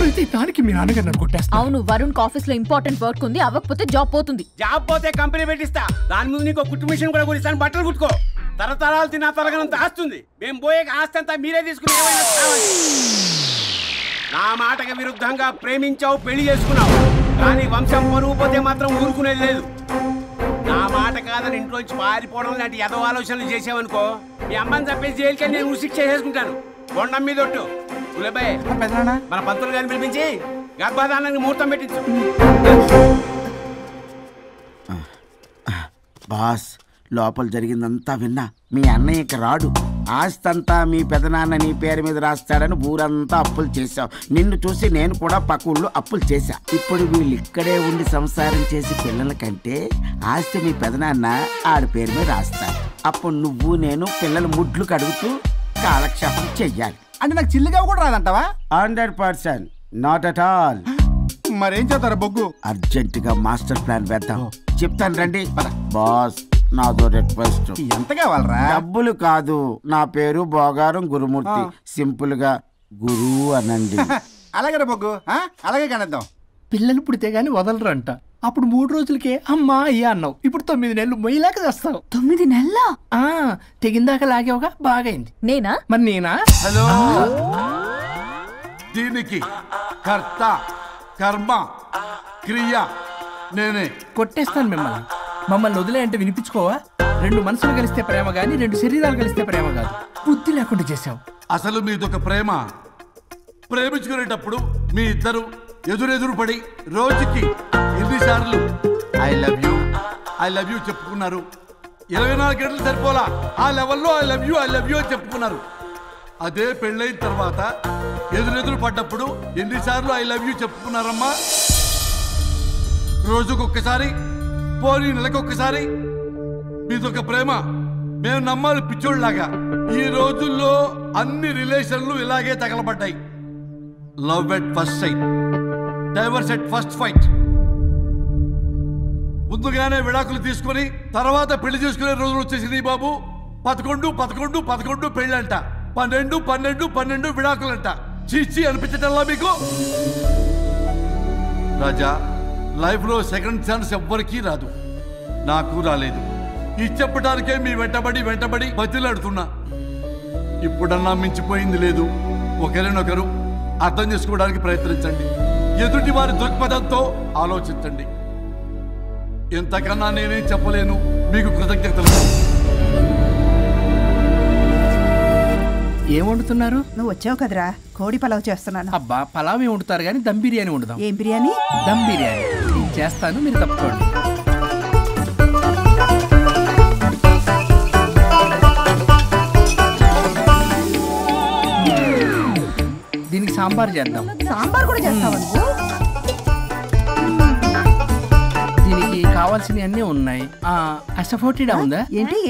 ప్రతి దానికి మీ నాన్నగారు నన్ను కొట్టేస్తా. అవును, వరుణ్ ఆఫీస్ లో ఇంపార్టెంట్ వర్క్ ఉంది, అవ్వకపోతే జాబ్ పోతుంది. జాబ్ పోతే కంపెనీ పెట్టిస్తా. దాని ముందు నీకు కుట్టు మిషన్ కూడా కొనిస్తాను. బట్టలు కుట్టుకో. తరతరాలు తిన్నా తరగనంత ఆస్తుంది. మేము పోయే ఆస్తి అంతా మీరే తీసుకుని నా మాటకి విరుద్ధంగా ప్రేమించావు, పెళ్లి చేసుకున్నావు. కానీ వంశం పరువు పోతే మాత్రం ఊరుకునేది లేదు. నా మాట కాదని ఇంట్లోంచి పారిపోవడం లాంటి ఎదో ఆలోచనలు చేసావనుకో, మీ అమ్మని చంపేసి జైలుకి నేను శిక్ష చేసుకుంటాను. బొండం మీద ఒట్టు. గులేబాయ్ మన పంతులు గారిని పిలిపించి గర్భధానానికి ముహూర్తం పెట్టించు. బాస్, లోపల జరిగిందంతా విన్నా. మీ అన్నయ్యకి రాడు, ఆస్తంతా మీ పెదనాన్న నీ పేరు మీద రాస్తాడని ఊరంతా అప్పులు చేశావు. నిన్ను చూసి నేను కూడా పక్క ఊళ్ళో అప్పులు చేశా. ఇప్పుడు వీళ్ళు ఇక్కడే ఉండి సంసారం చేసి పిల్లల కంటే ఆస్తి మీ పెదనాన్న ఆడి పేరు మీద రాస్తాడు. అప్పుడు నువ్వు నేను పిల్లల ముడ్లు కడుగుతూ కాలక్షేపం చెయ్యాలి. అంటే నాకు చిల్లుగా కూడా రాదంటావా? 100%. Not at all. మరేం చేస్తారా బొగ్గు? అర్జెంటుగా మాస్టర్ ప్లాన్ వేద్దాం. చెప్తాను రండి. బాస్, నాదో రిక్వెస్ట్. ఎంత కావాలరా? డబ్బులు కాదు, నా పేరు బోగారం గురుమూర్తి. సింపుల్ గా గురు అనండి. అలాగే బొగ్గు, అలాగే కనేద్దాం. పిల్లలు పుడితే గాని వదలరంట. అప్పుడు 3 రోజులకే అమ్మా అయ్యా అన్నావు. ఇప్పుడు 9 నెలలు మొయ్యలాక చేస్తావు. 9 నెలల తెగిందాక లాగేవగా, బాగైంది. నేనా? మరి నేనా? హలో, దీనికి కర్త కర్మ క్రియ నేనే. కొట్టేస్తాను మిమ్మల్ని. మమ్మల్ని వదిలే అంటే వినిపించుకోవా? 2 మనసులు కలిస్తే ప్రేమ గాని 2 శరీరాలు కలిస్తే ప్రేమ కాదు. బుద్ధి లేకుండా చేసావు. అసలు మీదొక ప్రేమ. ప్రేమించుకునేటప్పుడు మీ ఇద్దరు ఎదురెదురు పడి రోజుకి ఎన్నిసార్లు ఐ లవ్ యూ చెప్పుకున్నారు? 24 గంటలు సరిపోలా. ఆ లెవెల్లో ఐ లవ్ యూ అని చెప్పుకున్నారు. అదే పెళ్ళైన తర్వాత ఎదురెదురు పడ్డప్పుడు ఎన్నిసార్లు ఐ లవ్ యూ చెప్పుకున్నారమ్మా? రోజుకొక్కసారి, పోనీ నెలకొక్కసారి. మీదొక ప్రేమ మేము నమ్మాలి పిచ్చోళ్ళలాగా. ఈ రోజుల్లో అన్ని రిలేషన్లు ఇలాగే తగలబడ్డాయి. Love at first sight, divorce at first fight. ముందుగానే విడాకులు తీసుకుని తర్వాత పెళ్లి చేసుకునే రోజులు వచ్చేసింది బాబు. 11 11 11 పెళ్ళంట, 12 12 12 విడాకులంట. చీచి అనిపించటల్లా మీకు? రాజా, లైఫ్లో సెకండ్ ఛాన్స్ ఎవ్వరికీ రాదు, నాకు రాలేదు. ఇది చెప్పడానికే మీ వెంటబడి బతిలాడుతున్నా. ఇప్పుడన్నా మించిపోయింది లేదు. ఒకరినొకరు అర్థం చేసుకోవడానికి ప్రయత్నించండి. ఎదుటి వారి దృక్పథంతో ఆలోచించండి. ఎంతకన్నా నేనేం చెప్పలేను. మీకు కృతజ్ఞతలు. ఏం వండుతున్నారు? నువ్వు వచ్చావు కదరా, కోడి పలావ్ చేస్తున్నాను. అబ్బా, పలావ్ ఏం వండుతారు కానీ దమ్ బిర్యానీ వండుదాం. ఏం బిర్యానీ? దమ్ బిర్యానీ. నేను చేస్తాను, మీరు తప్పుకోండి. దీనికి సాంబార్ చేద్దాం. సాంబార్ కూడా చేస్తావా నువ్వు? దీనికి కావాల్సినవి అన్నీ ఉన్నాయి. అసఫోటిడా ఉందా?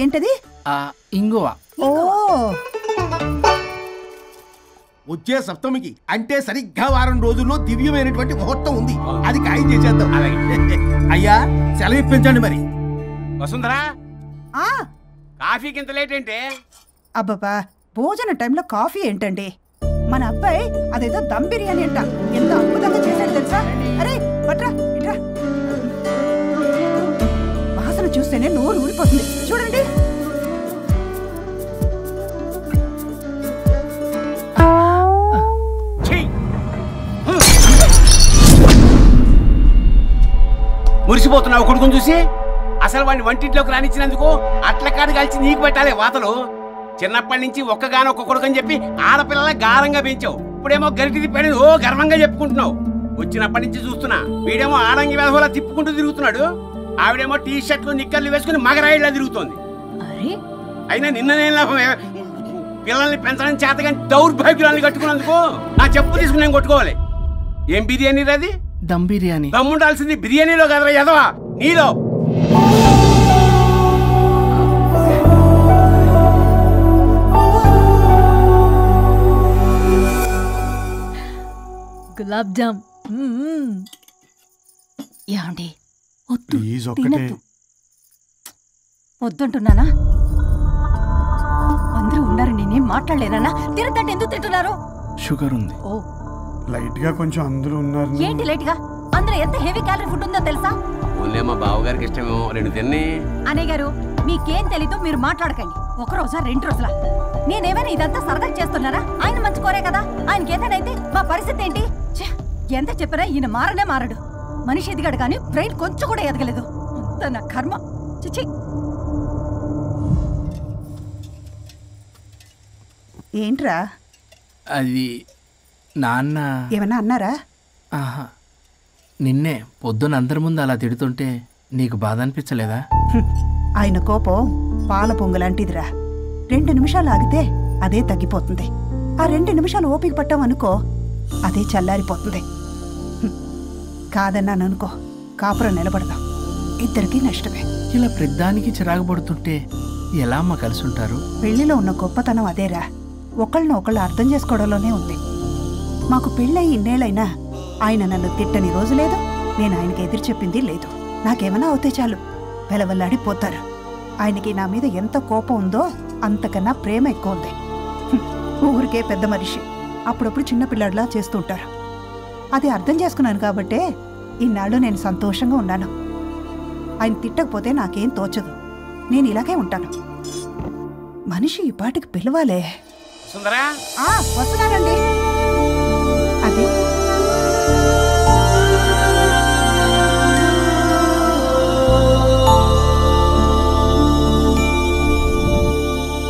ఏంటది? ఇంగువ. ఓ, వచ్చే సప్తమికి అంటే సరిగ్గా వారం రోజుల్లో దివ్యమైనటువంటి ముహూర్తం ఉంది. అది ఖాయం చేసేద్దాం. అయ్యా, సెలవు ఇప్పించండి మరి. వసుంధరా, కాఫీకి ఇంత లేట్ ఏంటే? అబ్బబ్బా, భోజన టైంలో కాఫీ ఏంటండి? మన అబ్బాయి అదేదో దమ్ బిర్యానీ అంట, ఎంత అద్భుతంగా చేశాడు తెలుసా? అరే పట్రా, ఇట్రా. వాసన చూస్తేనే నోరు ఊడిపోతుంది. చూడండి. మురిసిపోతున్నావు కొడుకుని చూసి? అసలు వాడిని వంటింట్లోకి రానిచ్చినందుకు అట్ల కాడు కలిసి నీకు పెట్టాలి వాతలు. చిన్నప్పటి నుంచి ఒక్కగానొక్క కొడుకు అని చెప్పి ఆడపిల్లల గారంగా పెంచావు. ఇప్పుడేమో గరిటి తిప్పాడు, ఓ గర్వంగా చెప్పుకుంటున్నావు. వచ్చినప్పటి నుంచి చూస్తున్నా, వీడేమో ఆడంగి వెధవలా తిప్పుకుంటూ తిరుగుతున్నాడు. ఆవిడేమో టీ షర్ట్లు నిక్కర్లు వేసుకుని మగరాయిలా తిరుగుతోంది. అయినా నిన్న నేను పిల్లల్ని పెంచడం చేతగా దౌర్భాగ్యురాన్ని కట్టుకున్నందుకు నా చెప్పు తీసుకుని నేను కొట్టుకోవాలి. ఏం బిర్యానీ రాది? దమ్ బిర్యానీ. దమ్ ఉండాల్సింది బిర్యానీలో కదరా ఎదవా, నీలో. గులాబ్ జామ్. ఏమండి, వద్దంటున్నానా? అందరూ ఉన్నారు, నేనేం మాట్లాడలేనా? తినద్దంటే ఎందుకు తింటున్నారు? షుగర్ ఉంది. ఓ, లైట్ గా కొంచెం అందరూ ఉన్నారు. ఏంటి లైట్ గా? అందులో ఎంత హెవీ క్యాలరీ ఫుడ్ ఉందో తెలుసా? ఓన్లే మా బావగారికి ఇష్టమేమో, 2 తిన్ని. అన్నయ్య గారు, మీకేం తెలీదు, మీరు మాట్లాడకండి. 1 రోజా 2 రోజులా? నేనేమైనా ఇదంతా సరదా చేస్తున్నారా? ఆయన మంచి కోరే కదా. ఆయనకి ఏదైతే మా పరిస్థితి ఏంటి? ఎంత చెప్పినా ఈయన మారనే మారడు. మనిషి ఎదిగాడు కానీ బ్రెయిన్ కొంచెం కూడా ఎదగలేదు. అంత నా కర్మ. చిచి. ఏంట్రా? అది నాన్న ఏమన్నా అన్నారా? ఆహా, నిన్నే పొద్దున అందరి ముందు అలా తిడుతుంటే నీకు బాధ అనిపించలేదా? ఆయన కోపం పాల పొంగులాంటిదిరా. 2 నిమిషాలు ఆగితే అదే తగ్గిపోతుంది. ఆ 2 నిమిషాలు ఓపిక పట్టామనుకో, అదే చల్లారిపోతుంది. కాదన్నాననుకో, కాపురం నిలబడదాం. ఇద్దరికీ నష్టమే. ఇలా ప్రతిదానికి చిరాకు పడుతుంటే ఎలా అమ్మ కలిసి ఉంటారు? పెళ్లిలో ఉన్న గొప్పతనం అదేరా, ఒకళ్ళని ఒకళ్ళు అర్థం చేసుకోవడంలోనే ఉంది. మాకు పెళ్ళయి ఇన్నేళ్ళైనా ఆయన నన్ను తిట్టని రోజు లేదు, నేను ఆయనకి ఎదురు చెప్పింది లేదు. నాకేమన్నా అవుతే చాలు వెలవల్లాడిపోతారు. ఆయనకి నా మీద ఎంత కోపం ఉందో అంతకన్నా ప్రేమ ఎక్కువ ఉంది. ఊరికే పెద్ద మనిషి, అప్పుడప్పుడు చిన్నపిల్లాడిలా చేస్తుంటారు. అది అర్థం చేసుకున్నాను కాబట్టే ఇన్నాళ్ళు నేను సంతోషంగా ఉన్నాను. ఆయన తిట్టకపోతే నాకేం తోచదు, నేను ఇలాగే ఉంటాను. మనిషి ఈ పాటికి పిలవాలే. సుందరా, వస్తున్నానండి. అది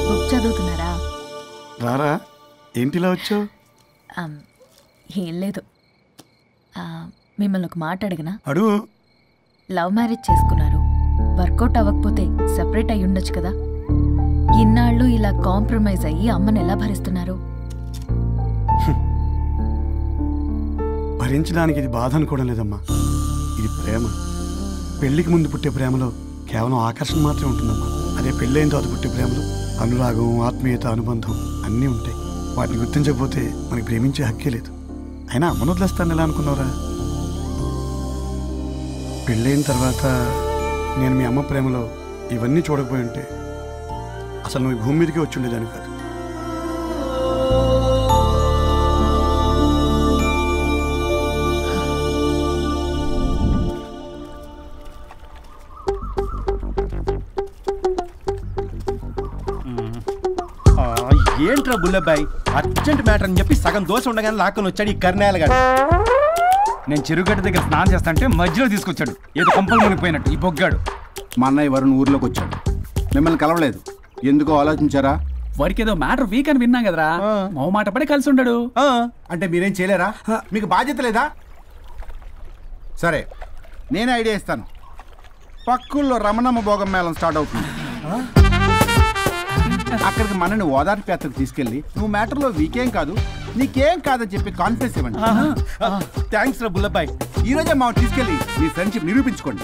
బుక్ చదువుతున్నారా? రారా, ఏంటిలా వచ్చావు? ఏం లేదు, మిమ్మల్ని ఒక మాట అడిగినా? అడుగు. లవ్ మ్యారేజ్ చేసుకున్నారు, వర్కౌట్ అవ్వకపోతే సెపరేట్ అయి ఉండొచ్చు కదా? ఇన్నాళ్ళు ఇలా కాంప్రమైజ్ అయ్యి అమ్మని ఎలా భరిస్తున్నారు? భరించడానికి ఇది బాధ అనుకోవడం లేదమ్మా, ఇది ప్రేమ. పెళ్లికి ముందు పుట్టే ప్రేమలో కేవలం ఆకర్షణ మాత్రమే ఉంటుందమ్మా. అదే పెళ్ళైన తర్వాత పుట్టే ప్రేమలో అనురాగం, ఆత్మీయత, అనుబంధం అన్నీ ఉంటాయి. వాటిని గుర్తించకపోతే మనకి ప్రేమించే హక్కే లేదు. అయినా అమ్మను వదిలేస్తాను ఎలా అనుకున్నావురా? పెళ్ళైన తర్వాత నేను మీ అమ్మ ప్రేమలో ఇవన్నీ చూడకపోయి ఉంటే అసలు నువ్వు ఈ భూమి మీదకే వచ్చి ఉండేదాన్ని కాదు. ఏంట్రా బుల్లబ్బాయి, అర్జెంట్ మ్యాటర్ అని చెప్పి సగం దోశ ఉండగానే లాక్కొని వచ్చాడు ఈ కర్ణాలు గారు. నేను చెరుగడ్డ దగ్గర స్నానం చేస్తాంటే మధ్యలో తీసుకొచ్చాడు, ఏదో కొంపలు మునిగిపోయినట్టు ఈ బొగ్గాడు. మా అన్నయ్య వరుణ్ ఊర్లోకి వచ్చాడు, మిమ్మల్ని కలవలేదు. ఎందుకో ఆలోచించారా? వాడికి ఏదో మ్యాటర్ వీక్ అని విన్నాం కదరా, మాట పడి కలిసి ఉండడు. అంటే మీరేం చేయలేరా? మీకు బాధ్యత లేదా? సరే, నేనే ఐడియా ఇస్తాను. పక్కుల్లో రమణమ్మ భోగం మేళం స్టార్ట్ అవుతుంది. అక్కడికి మనని ఓదార్పు యాత్రకు తీసుకెళ్ళి నువ్వు మ్యాటర్లో వీకేం కాదు, నీకేం కాదని చెప్పి కాన్ఫిడెన్స్ ఇవ్వండి. థ్యాంక్స్ రా బుల్లబ్బాయి. ఈ రోజే మా తీసుకెళ్ళి మీ ఫ్రెండ్షిప్ నిరూపించుకోండి.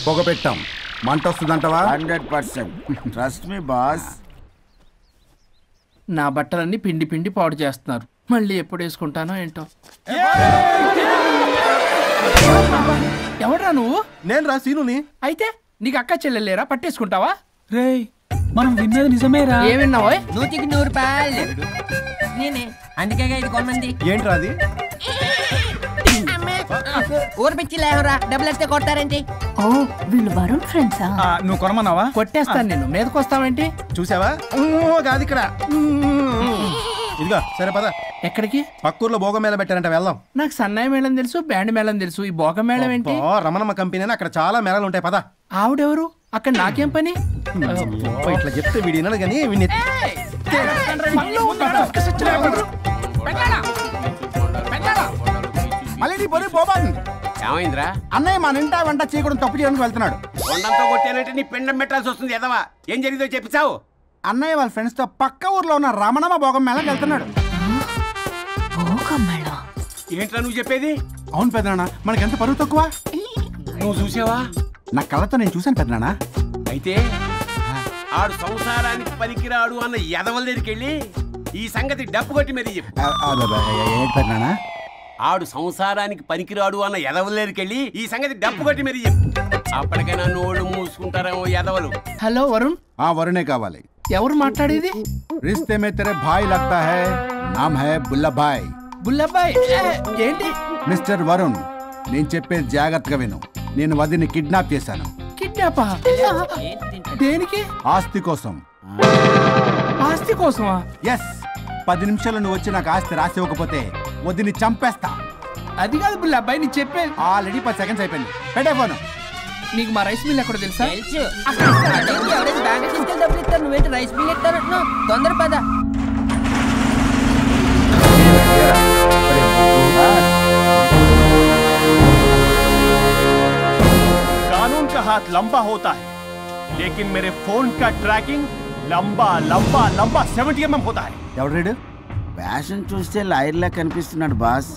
పొగ పెట్టాం, మంట వస్తుందంటవా? 100% ట్రస్ట్ మీ బాస్. నా బట్టలన్నీ పిండి పిండి పాడు చేస్తున్నారు, మళ్ళీ ఎప్పుడు వేసుకుంటానో ఏంటో. ఎవడ్రా నువ్వు? నేను రా సీనుని. అయితే నీకు అక్క చెల్లెలేరా, పట్టేసుకుంటావా? రేయ్, మనం విన్నది నిజమేరా? ఏం విన్నావో? 100కి 100 రూపాయలు నేనే, అందుకే ఇది కొమ్మంది. ఏంట్రా అది? ఊరు పిచ్చి లేవరా, డబ్బులు వస్తే కొడతారేంటి? ఓ, వీళ్ళు వరుణ్ ఫ్రెండ్సా? నువ్వు కొనమన్నావా? కొట్టేస్తాను నేను, మీదకొస్తావేంటి? చూసావా? కాదు ఇక్కడ. ఇదిగో సరే పద. ఎక్కడికి? పక్కూర్లో భోగం మేళ పెట్టారంట, వెళ్దాం. నాకు సన్నాయి మేళం తెలుసు, బ్యాండ్ మేళం తెలుసు, ఈ భోగం మేళం ఏంటి? రమణమ్మ కంపెనీ అని అక్కడ చాలా మేళలు ఉంటాయి, పద. ఆవిడెవరు? అక్కడ నాకేం పని? ఇట్లా చెప్తే వీడి వినడు కానీ ఏమైందిరా? అన్నయ్య మన ఇంటా వెంట చీకడం తప్పు చేయడానికి వెళ్తున్నాడు. కొండంతో కొట్టానంటే నీ పిండం పెట్టాల్సి వస్తుంది. ఎదవా, ఏం జరిగిందో చెప్పిస్తావు? అన్నయ్య వాళ్ళ ఫ్రెండ్స్ తో పక్క ఊర్లో ఉన్న రమణమ్మ భోగం మేళకి వెళ్తున్నాడు. ఏంట్రా నువ్వు చెప్పేది? అవును పెద్దనాన్న, మనకెంత పరువు తక్కువ. నువ్వు చూసావా? నా కళ్ళతో నేను చూశాను పెద్దనాన్న. అయితే ఆడు సంసారానికి పనికిరాడు అన్న ఎదవల దగ్గరికి వెళ్ళి ఈ సంగతి డప్పు కొట్టి మరి చెప్పు. పెద్దనాన్న, ఆడు సంసారానికి పనికిరాడు అన్న ఎదవల దగ్గరికి వెళ్ళి ఈ సంగతి డప్పు కొట్టి మరి చెప్పు. అప్పటికైనా నోళ్ళు మూసుకుంటారేమో ఎదవలు. హలో వరుణ్. వరుణే కావాలి. ఎవరు మాట్లాడేది? रिश्ते में तेरे भाई लगता है, नाम है बुल्लाभाई. బుల్లబ్బాయ్ ఏంటి? మిస్టర్ వరుణ్, నేను చెప్పేది జాగ్రత్తగా విను. నేను వదిని కిడ్నాప్ చేశాను. కిడ్నాపా? దేనికి? ఆస్తి కోసం. ఆస్తి కోసమా? ఎస్. 10 నిమిషాలు నువ్వు వచ్చి నాకు ఆస్తి రాసి ఇవ్వకపోతే వదిని చంపేస్తా. అది కాదు బుల్లబ్బాయ్, నీ చెప్పేది. ఆల్రెడీ 10 సెకండ్స్ అయిపోయింది. పెట్టే ఫోను. నీకు మా రైస్ మిల్ ఎక్కడ తెలుసా? బ్యాంక్ తీసుకెళ్ళి డబ్బులు ఇస్తారు, నువ్వేంటి రైస్ మిల్ ఇస్తానంటున్నావు? తొందర పద. कानून का हाथ लंबा होता है, लेकिन मेरे फोन का ट्रैकिंग लंबा लंबा लंबा 70 mm होता है. ఎవడు? ఫ్యాషన్ చూస్తే లాయర్లా కనిపిస్తున్నాడు బాస్.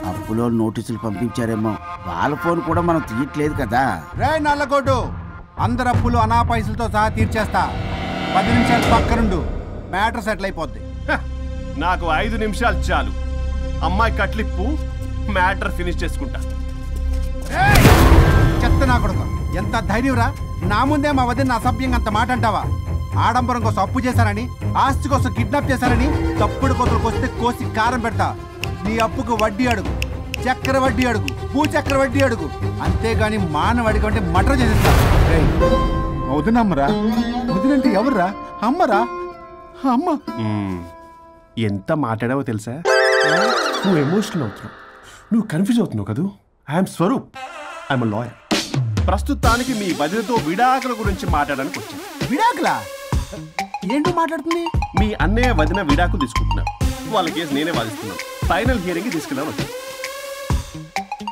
అప్పులో నోటీసులు పంపించారేమో, వాళ్ళ ఫోన్ కూడా మనం తీయట్లేదు కదా. రే నల్లగొడ్డు, అందరు అప్పులు అనా పైసలతో సహా తీర్చేస్తా. 10 నిమిషాలు పక్కనుండు, మ్యాటర్ సెటిల్ అయిపోద్ది. నాకు 5 నిమిషాలు చాలు. అమ్మాయి కట్లిప్పు, మ్యాటర్ ఫినిష్ చేసుకుంటా. చెత్త నా కొడుకు, ఎంత ధైర్యం రా! నా ముందే మా వదిన అసభ్యంగా అంత మాట అంటావా? ఆడంబరం కోసం అప్పు చేశారని, ఆస్తి కోసం కిడ్నాప్ చేశారని తప్పుడు కొతులకు వస్తే కోసి కారం పెడతా. నీ అప్పుకు వడ్డీ అడుగు, చక్కెర వడ్డీ అడుగు, భూచక్ర వడ్డీ అడుగు, అంతేగాని మానవ అడిగి అంటే మటర్ చేసేస్తా. వదినమ్మరా? వదినంటే ఎవర్రా? అమ్మరా? అమ్మ. ఎంత మాట్లాడావో తెలుసా? నువ్వు ఎమోషనల్ అవుతున్నావు, నువ్వు కన్ఫ్యూజ్ అవుతున్నావు కదూ. I'm Swaroop, I'm lawyer. ప్రస్తుతానికి మీ వదినతో విడాకుల గురించి మాట్లాడడానికి వచ్చాను. విడాకులా? ఏంటో మాట్లాడుతుంది? మీ అన్నయ్య వదిన విడాకులు తీసుకుంటున్నారు, వాళ్ళ కేసు నేనే వాదిస్తున్నాను. ఫైనల్ హియరింగ్ తీసుకెళ్ళాను వచ్చాను.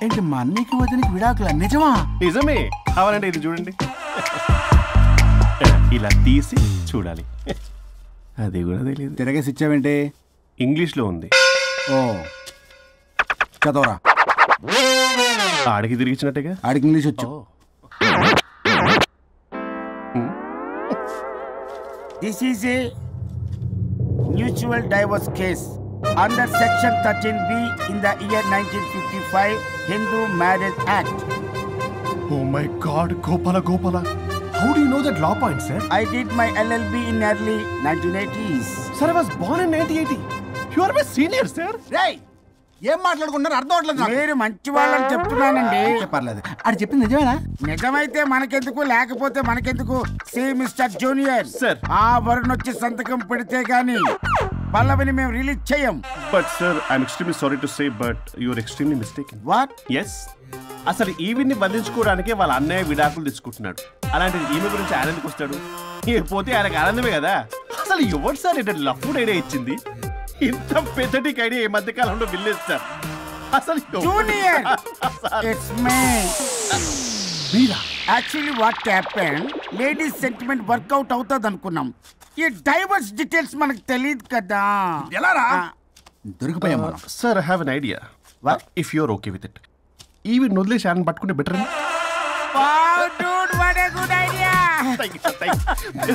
ఏంటి మా అన్నయ్యకి వదినకి విడాకులా? నిజమా? నిజమే, కావాలంటే ఇది చూడండి, ఇలా తీసి చూడాలి. అది కూడా తెలియదు. తిరగేసి ఇచ్చావేంటి? ఇంగ్లీష్లో ఉంది. ఓ చదవరా. ఆడికి తిరిగిచ్చినట్టుగా. ఆడికి ఇంగ్లీష్ వచ్చు. This is a mutual divorce case under section 13B in the year 1955 Hindu Marriage Act. Oh my God, Gopala. How do you know that law point, sir? I did my LLB in early 1980s. Sir, I was born in 1980. You are my senior, sir. Ray, ఏం మాట్లాడుకున్నారు అర్థం అవట్లేదు. మీరు మంచి వాళ్ళని చెప్తున్నానండి. పర్లేదు. అది చెప్పింది నిజమేనా? నిజమైతే మనకెందుకు, లేకపోతే మనకెందుకు? సి మిస్టర్ జూనియర్ సార్, ఆ వరుణ్ వచ్చి సంతకం పెడితే గాని పల్లవిని మేము రిలీజ్ చేయం. But sir, I'm extremely sorry to say, but you are extremely mistaken. What? Yes. అసలు ఈవిని బంధించుకోవడానికే వాళ్ళ అన్నయ్య విడాకులు తీసుకుంటున్నాడు. అలాంటిది ఈమె గురించి ఆనందకు వస్తాడు. పోతే ఆయనకు ఆనందమే కదా. అసలు ఎవరు సార్ ఏంటో లఫ్డ్ ఐడియా ఇచ్చింది? ఇంత పెద్దటికి ఐడియా ఈ మధ్య కాలంలో విల్లేదు సార్. అసలు జూనియర్, ఇట్స్ మీ. మీరా? Actually what happen, ladies sentiment work out అవుతుంది అనుకున్నాం. ఈ డైవర్స్ డీటెయిల్స్ మనకు తెలియదు కదా. ఎలా రా దొరికిపోయాం మనం. Sir, I have an idea. If you are okay with it, ఈవిని వదిలేసి ఆయన పట్టుకుంటే better. Wow, dude, what a good idea. Thank you, sir. Thank you.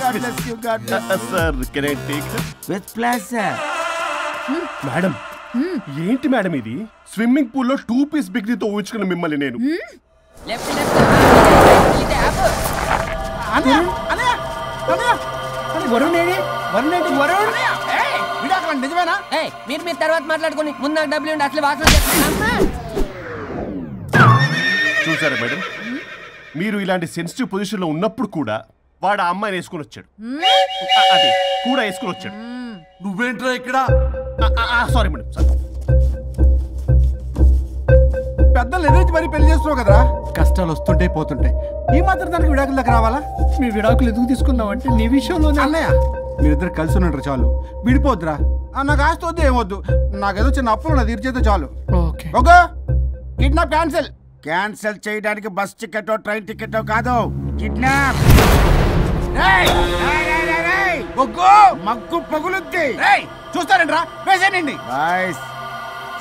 God bless you, God bless you. Sir, can I take her? With pleasure. Madam, ఏంటి madam ఇది? Swimming pool లో 2 piece బిగ్నీతో ఊహించుకున్న మిమ్మల్ని నేను. నిజమేనా? మీరు తర్వాత మాట్లాడుకుని ముందు నాకు డబ్బులు ఉండి అసలు వాసన చూసారా మేడం, మీరు ఇలాంటి సెన్సిటివ్ పొజిషన్ లో ఉన్నప్పుడు కూడా వాడు ఆ అమ్మాయిని వేసుకుని వచ్చాడు. అది కూడా వేసుకుని వచ్చాడు. నువ్వేంట్రా ఇక్కడ? Sorry madam, sorry. పెద్దలు ఎదురు మరి పెళ్లి చేస్తున్నావు కదరా. కష్టాలు వస్తుంటే పోతుంటాయి. ఈ మాత్రం దానికి విడాకుల దగ్గర రావాలా? మీ విడాకులు ఎందుకు తీసుకున్నావు అంటే నీ విషయంలో అన్నయ్య మీరిద్దరు కలిసి ఉన్నట్టు చాలు, విడిపోద్దురా. నాకు ఆస్తి వద్దు, ఏమొద్దు. నాకేదో చిన్న అప్పులు నా తీర్చేదో చాలు. Okay kidnap cancel. క్యాన్సిల్ చేయడానికి బస్ టికెట్ ట్రైన్ టికెట్ కాదు, కిడ్నాప్. మగ్గు పగులుద్ది. చూస్తారంట్రా, వేసేయండి.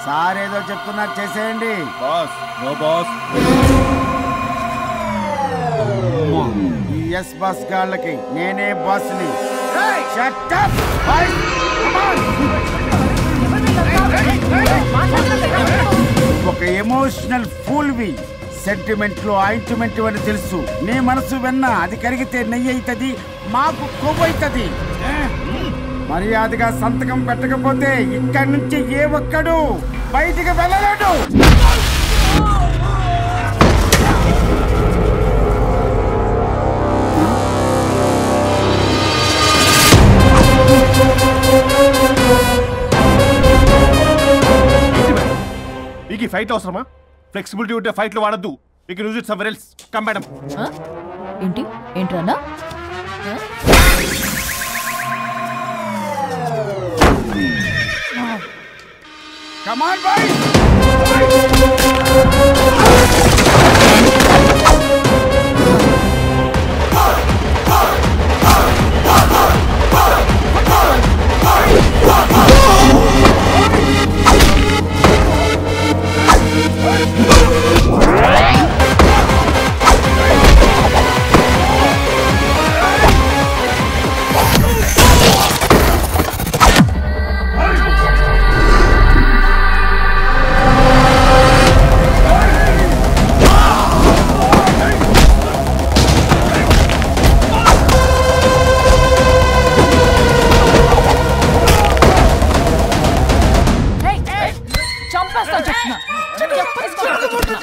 సార్ ఏదో చెప్తున్నారు, చేసేయండి. Boss, no boss. ఈ ఎస్ బస్ గాళ్ళకి నేనే బాస్ని. Shut up. ఒక ఎమోషనల్ ఫూల్వి. సెంటిమెంట్ లో ఆయింట్మెంట్ అని తెలుసు. నీ మనసు వెన్న, అది కరిగితే నెయ్యి అవుతుంది, మాకు కొవ్వు అవుతుంది. మర్యాదగా సంతకం పెట్టకపోతే ఇక్కడి నుంచి ఏ ఒక్కడు బయటికి వెళ్ళలేడు. మీకు ఈ ఫైట్ అవసరమా? ఫ్లెక్సిబిలిటీ ఉంటే ఫైట్ లో వాడద్దు. You can use it somewhere else. Come madam. ఏంట్రా? Come on, boys!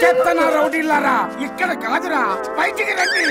చెప్తానా రౌడీలారా, ఇక్కడ కాదురా, బయటికి రండి.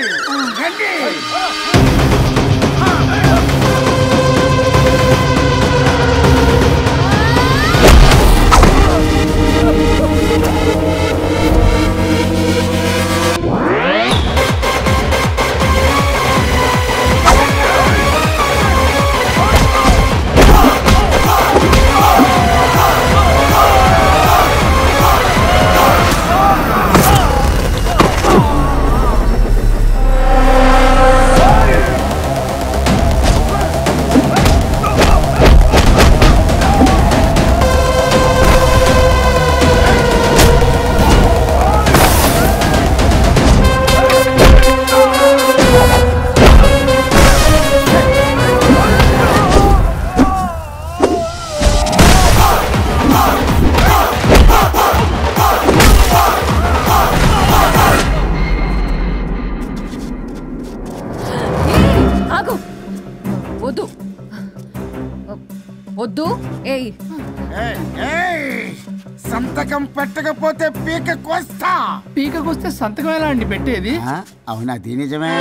సంతకం పెట్టకపోతే పీకకొస్తా. పీకకొస్తే సంతకం ఎలా అండి పెట్టేది? అవునా, అది నిజమే.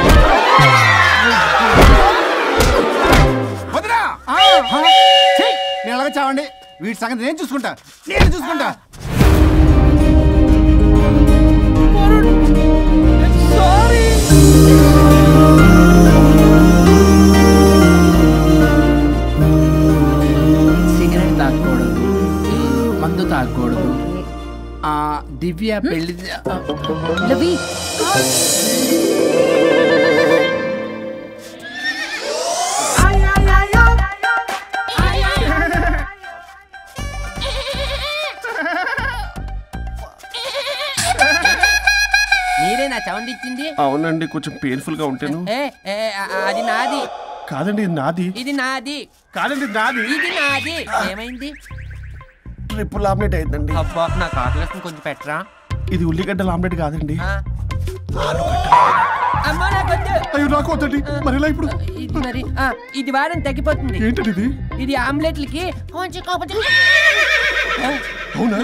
వదినా నేను ఎలాగ చావండి, వీటి సంగతి నేను చూసుకుంటా. సిగరెట్ తాగకూడదు, మందు తాగకూడదు. దివ్య పెళ్లి మీరే నా సౌండ్ ఇచ్చింది? అవునండి, కొంచెం పెయిన్ఫుల్ గా ఉంటాను. అది నాది కాదండి, నాది. ఇది నాది కాదండి, నాది. ఇది నాది. ఏమైంది? ట్రిపుల్ ఆమ్లెట్ అయిందండి. అబ్బా, నాకు ఆకలిస్తుంది, కొంచెం పెట్టరా. ఇది ఉల్లిగడ్డల ఆమ్లెట్ కాదండి. అమ్మా నాకొద్దు. అయ్యో నాకు వద్దండి. మరి ఇలా ఇప్పుడు ఇది మరి ఇది వారం తగ్గిపోతుంది. ఏంటది ఇది? ఇది ఆమ్లెట్లకి కొంచెం అవునా?